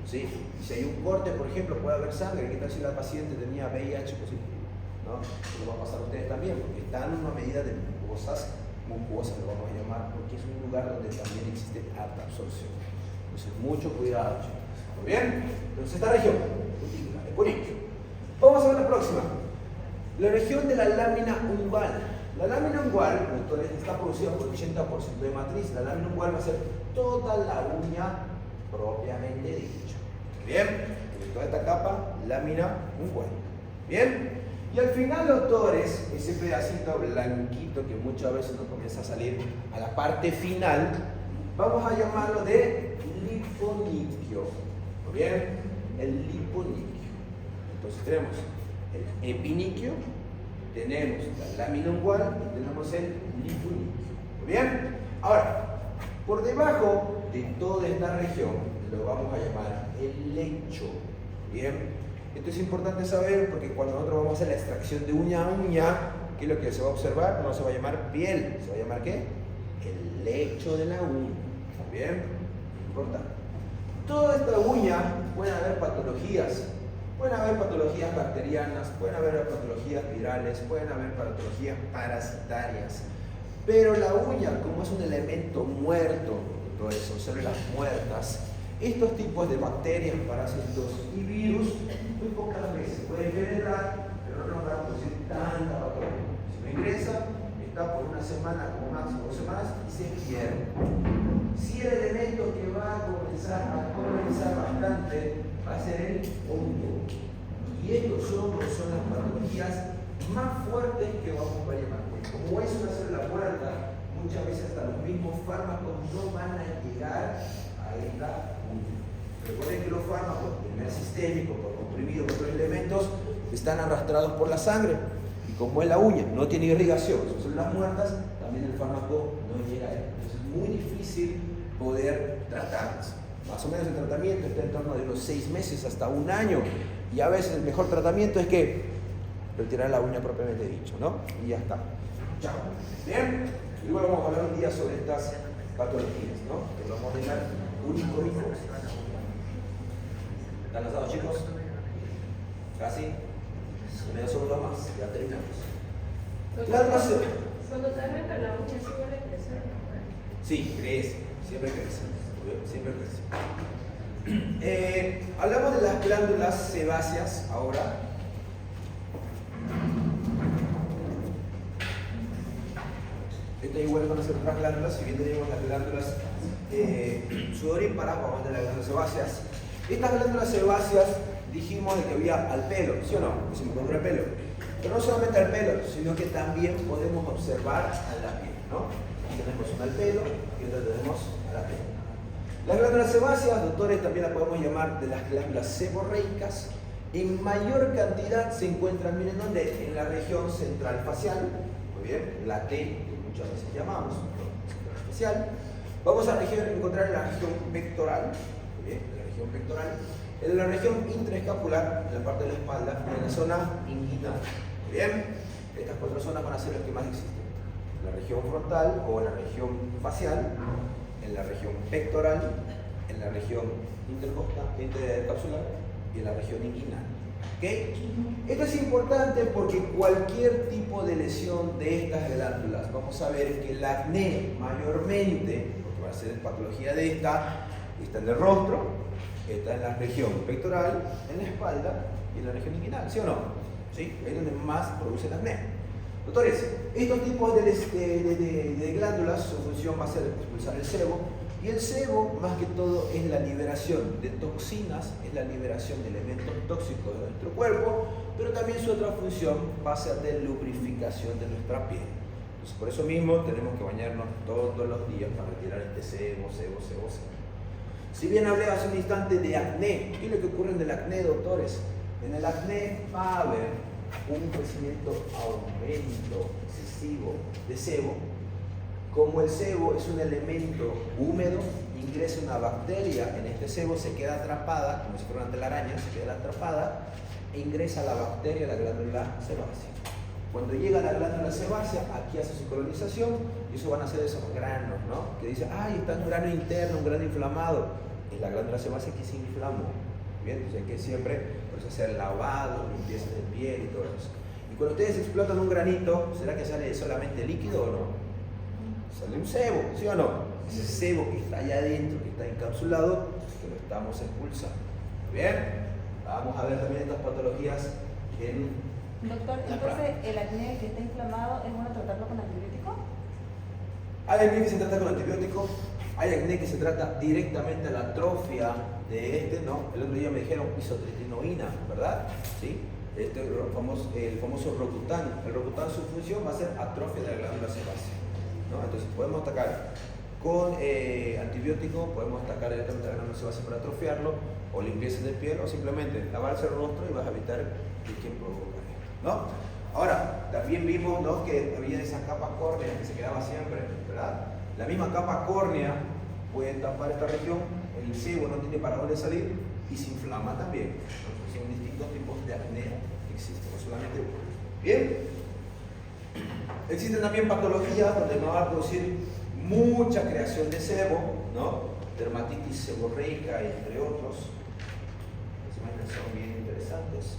Sí. Y si hay un corte, por ejemplo, puede haber sangre. ¿Qué tal si la paciente tenía VIH positivo? ¿No? Eso va a pasar a ustedes también, porque están en una medida de mucosas lo vamos a llamar, porque es un lugar donde también existe alta absorción. Entonces, mucho cuidado, chicos. ¿Muy bien? Entonces, esta región, cutícula, es bonito. Vamos a ver la próxima. La región de la lámina ungual. La lámina ungual, doctores, está producida por 80% de matriz. La lámina ungual va a ser toda la uña propiamente dicha. Bien, toda esta capa, lámina ungual. Bien, y al final, doctores, ese pedacito blanquito que muchas veces nos comienza a salir a la parte final, vamos a llamarlo de liponiquio. Bien, el liponiquio. Entonces tenemos el epiniquio, tenemos la lámina ungual y tenemos el liponiquio. Bien, ahora, por debajo de toda esta región lo vamos a llamar el lecho. Bien, esto es importante saber porque cuando nosotros vamos a hacer la extracción de uña a uña, ¿qué es lo que se va a observar? No se va a llamar piel, se va a llamar ¿qué? El lecho de la uña. Bien, importante. Toda esta uña pueden haber patologías. Pueden haber patologías bacterianas, pueden haber patologías virales, pueden haber patologías parasitarias. Pero la uña, como es un elemento muerto, entonces son células muertas, estos tipos de bacterias, parásitos y virus muy pocas veces pueden penetrar, pero no nos van a producir tanta patología. Si no ingresa, está por una semana, como máximo 2 semanas, y se pierde. Si el elemento que va a comenzar a colonizar bastante va a ser el hongo. Y estos hongos son las patologías más fuertes que vamos a llamar. Como es una célula muerta, muchas veces hasta los mismos fármacos no van a llegar a esta uña. Recuerden que los fármacos, primer sistémico, por comprimido, por otros elementos, están arrastrados por la sangre. Y como es la uña, no tiene irrigación, son células muertas, también el fármaco no llega a él. Entonces es muy difícil poder tratarlas. Más o menos el tratamiento está en torno de los 6 meses hasta 1 año. Y a veces el mejor tratamiento es que retirar la uña propiamente dicho, ¿no? Y ya está. Chao. Bien. Y luego vamos a hablar un día sobre estas patologías, ¿no? Que lo vamos a dejar único. ¿Están lanzados, chicos? Casi. Medio segundo más. Ya terminamos. Cuando te arranca la uña, ¿sí puede crecer? Sí, crece. Siempre crece. Siempre crece. Hablamos de las glándulas sebáceas ahora. Esto es igual con hacer otras glándulas. Si bien tenemos las glándulas sudoríparas, vamos a ver las glándulas sebáceas. Estas glándulas sebáceas dijimos de que había al pelo, ¿sí o no? Se me encontró el pelo. Pero no solamente al pelo, sino que también podemos observar a la piel, ¿no? Aquí tenemos una al pelo y otra tenemos a la piel. Las glándulas sebáceas, doctores, también las podemos llamar de las glándulas seborreicas. En mayor cantidad se encuentran, miren dónde, en la región central facial, muy bien, la T, que muchas veces llamamos, central facial. Vamos a encontrar en la región pectoral, muy bien, en la región pectoral, en la región intraescapular, en la parte de la espalda, y en la zona inguinal. Muy bien, estas 4 zonas van a ser las que más existen. La región frontal o la región facial, en la región pectoral, en la región intercapsular y en la región inguinal. ¿Okay? Esto es importante porque cualquier tipo de lesión de estas glándulas, vamos a ver que el acné mayormente, porque va a ser patología de esta, está en el rostro, está en la región pectoral, en la espalda y en la región inguinal, ¿sí o no? ¿Sí? Ahí es donde más produce el acné. Doctores, estos tipos de glándulas, su función va a ser expulsar el sebo, y el sebo, más que todo, es la liberación de toxinas, es la liberación de elementos tóxicos de nuestro cuerpo, pero también su otra función va a ser de lubrificación de nuestra piel. Entonces, por eso mismo tenemos que bañarnos todos los días para retirar este sebo. Si bien hablé hace un instante de acné, ¿qué es lo que ocurre en el acné, doctores? En el acné va a haber un crecimiento, aumento excesivo de sebo. Como el sebo es un elemento húmedo, ingresa una bacteria en este sebo, se queda atrapada, como si fuera una telaraña, se queda atrapada, e ingresa la bacteria a la glándula sebácea. Cuando llega a la glándula sebácea, aquí hace su colonización, y eso van a ser esos granos, ¿no? Que dice, ay, está un grano interno, un grano inflamado. Es la glándula sebácea que se inflamó. Bien, entonces hay que siempre, por eso hacer lavado, limpieza de piel y todo eso. Y cuando ustedes explotan un granito, ¿será que sale solamente líquido o no? Sale un sebo, ¿sí o no? Ese sebo que está allá adentro, que está encapsulado, que lo estamos expulsando. ¿Bien? Vamos a ver también estas patologías en... Doctor, entonces el acné que está inflamado, ¿es bueno tratarlo con antibiótico? Hay acné que se trata con antibiótico, hay acné que se trata directamente a la atrofia de este, ¿no? El otro día me dijeron isotretinoína, ¿verdad? ¿Sí? El famoso Rocutan. El Rocutan, su función va a ser atrofia de la glándula sebácea, ¿no? Entonces podemos atacar con antibiótico, podemos atacar directamente la glándula sebácea para atrofiarlo, o limpieza de piel, o simplemente lavarse el rostro y vas a evitar que quien provoca esto, ¿no? Ahora, también vimos, ¿no?, que había esa capa córnea que se quedaba siempre, ¿verdad? La misma capa córnea puede tapar esta región, el sebo no tiene para dónde salir y se inflama también, ¿no? Son distintos tipos de acné que existen, no solamente uno. Bien. Existen también patologías donde no va a producir mucha creación de sebo, ¿no? Dermatitis seborreica, entre otros. Las imágenes son bien interesantes.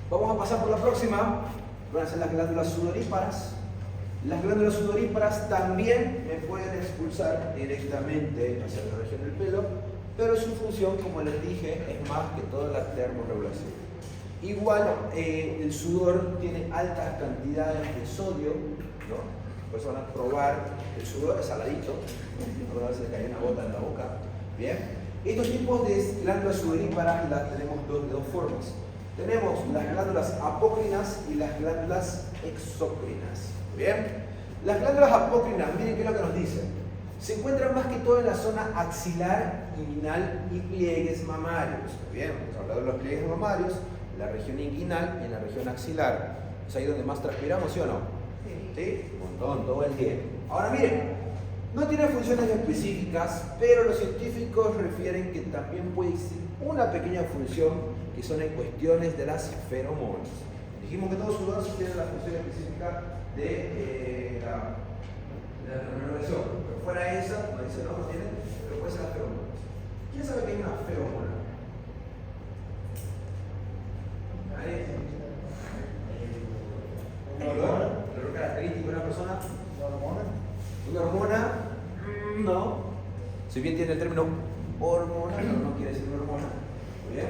Vamos a pasar por la próxima. Van a ser las glándulas sudoríparas. Las glándulas sudoríparas también me pueden expulsar directamente hacia la región del pelo, pero su función, como les dije, es más que toda la termorregulación. Igual, el sudor tiene altas cantidades de sodio, ¿no? Por eso van a probar, el sudor es saladito, no a se le cae una gota en la boca. Bien, estos tipos de glándulas sudoríparas las tenemos de dos formas. Tenemos las glándulas apócrinas y las glándulas exócrinas. Bien, las glándulas apócrinas, miren qué es lo que nos dicen. Se encuentran más que todo en la zona axilar, inguinal y pliegues mamarios. Bien, hemos hablado de los pliegues mamarios, la región inguinal y en la región axilar. Es ahí donde más transpiramos, ¿sí o no? Sí. Un montón, todo el día. Ahora miren, no tiene funciones específicas, pero los científicos refieren que también puede existir una pequeña función que son en cuestiones de las feromonas. Dijimos que todos sudores tienen la función específica de la termorregulación, pero fuera esa, como dice, no tienen, pero puede ser las feromonas. ¿Quién sabe qué es una feromona? ¿Un olor característico de una persona? ¿Una hormona? No. Si bien tiene el término hormona, pero no quiere decir una hormona. Muy bien.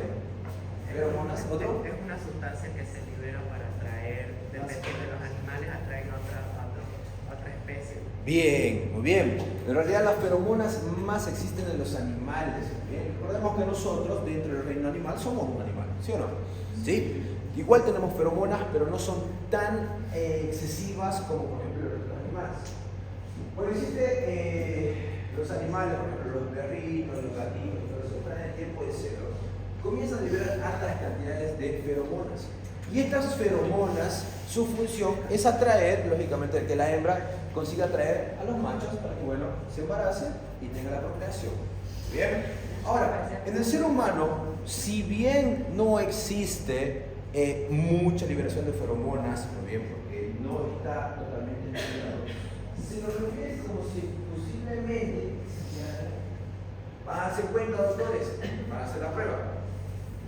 ¿Feromonas? ¿Otro? Es una sustancia que se libera para atraer, dependiendo de los animales, atraen a otra especie. Bien, muy bien. En realidad las feromonas más existen en los animales. Bien. Recordemos que nosotros, dentro del reino animal, somos un animal, ¿sí o no? ¿Sí? Igual tenemos feromonas, pero no son tan excesivas como, por ejemplo, los animales. Porque existe los animales, por ejemplo, los perritos, los gatitos, los que están en el tiempo de celo, comienzan a liberar altas cantidades de feromonas. Y estas feromonas, su función es atraer, lógicamente, que la hembra consiga atraer a los machos para que, bueno, se embarace y tenga la procreación. ¿Bien? Ahora, en el ser humano, si bien no existe mucha liberación de feromonas, muy bien, porque no está totalmente liberado, se nos refiere como si posiblemente va a darse cuenta, doctores, para hacer la prueba.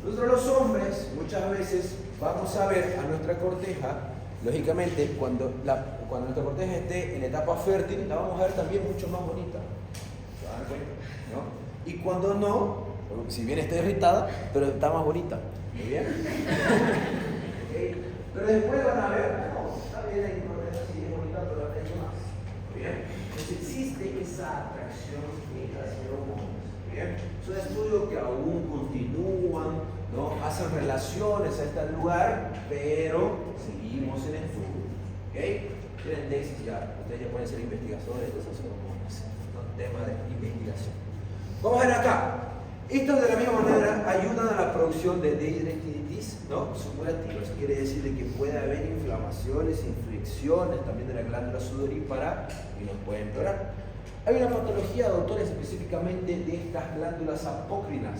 Nosotros los hombres muchas veces vamos a ver a nuestra corteja, lógicamente, cuando nuestra corteja esté en etapa fértil, la vamos a ver también mucho más bonita. ¿Se dan cuenta? ¿No? Y cuando no, si bien está irritada, pero está más bonita. ¿Muy bien? ¿Okay? Pero después van a ver, no, está bien, la corteja sí es bonita, pero la tengo más. ¿Muy bien? Entonces existe esa atracción entre las feromonas. Bien, es un estudio que aún continúan, ¿no? Hacen relaciones a este lugar, pero seguimos en el estudio. ¿Okay? Tienen tesis ya, ustedes ya pueden ser investigadores de esas hormonas, ¿no? Tema de investigación. Vamos a ver acá. Estos de la misma manera ayudan a la producción de dihidroxiditis, ¿no? Supurativa. Eso quiere decir de que puede haber inflamaciones, infecciones también de la glándula sudorípara y nos puede empeorar. Hay una patología, doctores, específicamente de estas glándulas apócrinas.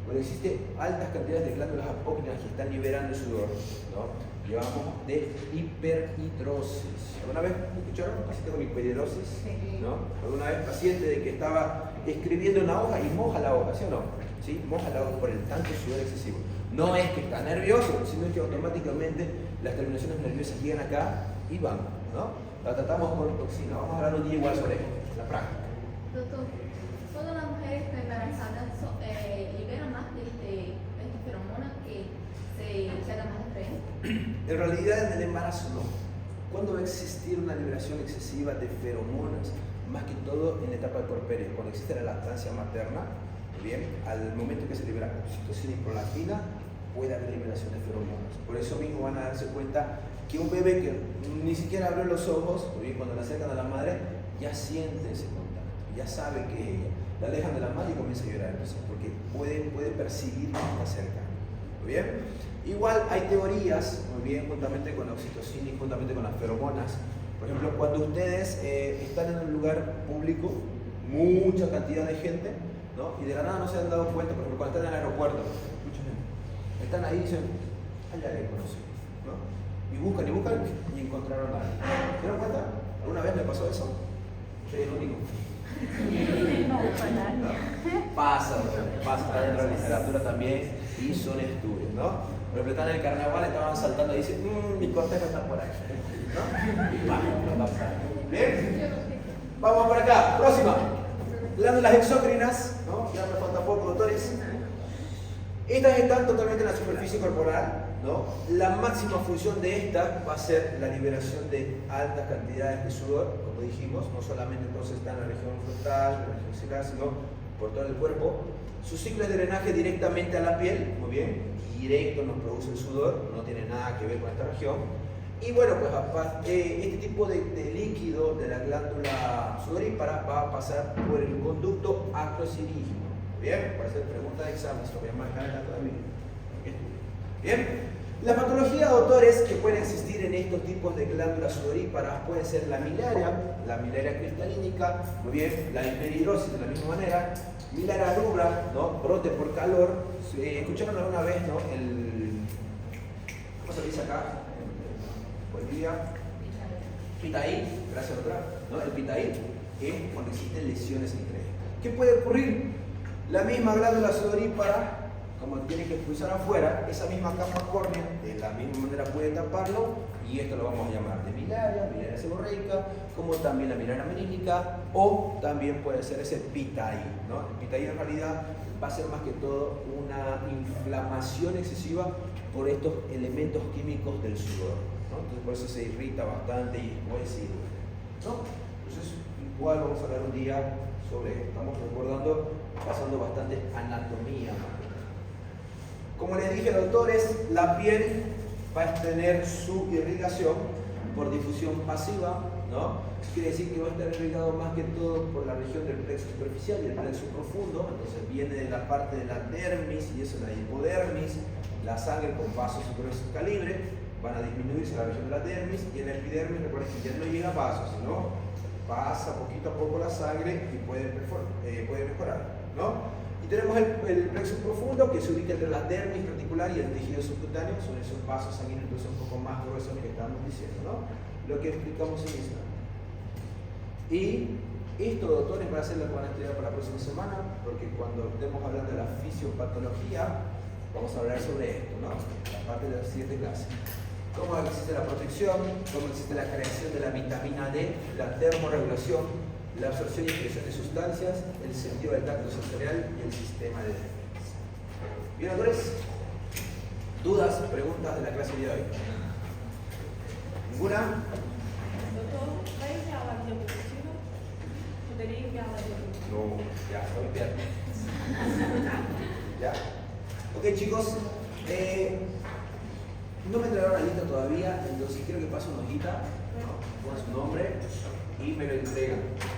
Bueno, existen altas cantidades de glándulas apócrinas que están liberando sudor, ¿no? Llevamos de hiperhidrosis. ¿Alguna vez escucharon un paciente con hiperhidrosis? Sí. ¿No? ¿Alguna vez paciente de que estaba escribiendo una hoja y moja la hoja, ¿sí o no? ¿Sí? Moja la hoja por el tanto sudor excesivo. No es que está nervioso, sino que automáticamente las terminaciones nerviosas llegan acá y van, ¿no? La tratamos con toxina. Vamos a hablar un día igual sobre la práctica. Doctor, ¿todas las mujeres embarazadas liberan más de feromonas que se hagan más atraentes? En realidad en el embarazo no. ¿Cuándo va a existir una liberación excesiva de feromonas? Más que todo en la etapa de puerperio, cuando existe la lactancia materna, bien, al momento que se libera oxitocina y prolactina, puede haber liberación de feromonas. Por eso mismo van a darse cuenta que un bebé que ni siquiera abrió los ojos, bien, cuando le acercan a la madre, ya siente ese contacto, ya sabe que es ella. La alejan de la madre y comienza a llorar, entonces, porque puede percibir que está cerca. ¿Muy bien? Igual hay teorías, muy bien, juntamente con la oxitocina y juntamente con las feromonas. Por ejemplo, cuando ustedes están en un lugar público, mucha cantidad de gente, ¿no? Y de la nada no se han dado cuenta, por ejemplo, cuando están en el aeropuerto, mucha gente, están ahí y dicen, allá le conocí, ¿no? Y buscan y encontraron a alguien. ¿Se dieron cuenta? ¿Alguna vez me pasó eso? Soy el único. No, para nada. ¿No? Pasa dentro de la literatura también y son estudios, ¿no? Por ejemplo, están en el carnaval, estaban saltando y dicen, mi cortejo está por ahí, ¿no? Va a pasar. ¿Bien? Vamos por acá, próxima. Glándulas exócrinas, ¿no? Ya me falta poco, doctores. Estas están totalmente en la superficie corporal, ¿no? La máxima función de estas va a ser la liberación de altas cantidades de sudor, como dijimos, no solamente entonces está en la región frontal, en la región celular, sino por todo el cuerpo. Su ciclo de drenaje directamente a la piel, muy bien, directo nos produce el sudor, no tiene nada que ver con esta región. Y bueno, pues este tipo de líquido de la glándula sudorípara va a pasar por el conducto acrocirígeno. Bien, para hacer pregunta de examen, se lo voy a marcar acá todavía. Bien, la patología, doctores, que pueden existir en estos tipos de glándulas sudoríparas pueden ser la miliaria cristalínica, muy bien, la hiperhidrosis de la misma manera, miliaria rubra, ¿no? Brote por calor. ¿Escucharon alguna vez, ¿no? ¿Cómo se dice acá? Bolivia. Pitaí, gracias doctora, ¿no? El pitaí es cuando existen lesiones entre ellas. ¿Qué puede ocurrir? La misma glándula sudorípara, como tiene que expulsar afuera, esa misma capa córnea de la misma manera puede taparlo, y esto lo vamos a llamar de miliaria seborreica, como también la miliaria meníngea, o también puede ser ese pitaí, ¿no? El pitaí en realidad va a ser más que todo una inflamación excesiva por estos elementos químicos del sudor, ¿no? Entonces por eso se irrita bastante y puede ser, ¿no? Entonces igual vamos a hablar un día sobre esto. Estamos recordando, pasando bastante anatomía. Como les dije, doctores, la piel va a tener su irrigación por difusión pasiva, ¿no? Quiere decir que va a estar irrigado más que todo por la región del plexo superficial y el plexo profundo. Entonces viene de la parte de la dermis, y eso es la hipodermis. La sangre con vasos de grueso calibre van a disminuirse en la región de la dermis, y en la epidermis, recuerden que ya no llega a vasos, sino pasa poquito a poco la sangre y puede mejorar, ¿no? Y tenemos el plexo profundo, que se ubica entre la dermis reticular y el tejido subcutáneo. Son esos vasos sanguíneos entonces un poco más gruesos que estamos diciendo, ¿no? Lo que explicamos en Islam. Y Esto, doctores, va a ser lo que van a estudiar para la próxima semana, porque cuando estemos hablando de la fisiopatología, vamos a hablar sobre esto, ¿no? La parte de la siguiente clase. Cómo existe la protección, cómo existe la creación de la vitamina D, la termorregulación, la absorción y excreción de sustancias, el sentido del tacto sensorial y el sistema de defensa. Bien, doctores, ¿dudas, preguntas de la clase de hoy? ¿Ninguna? Doutor, vai enviar a diapositiva? Poderia enviar a diapositiva? No, ya, hoy viernes. ¿Ya? Ok, chicos, no me entregaron la lista todavía, entonces quiero que pasen una hojita, ¿no? Pongan su nombre y me lo entregan.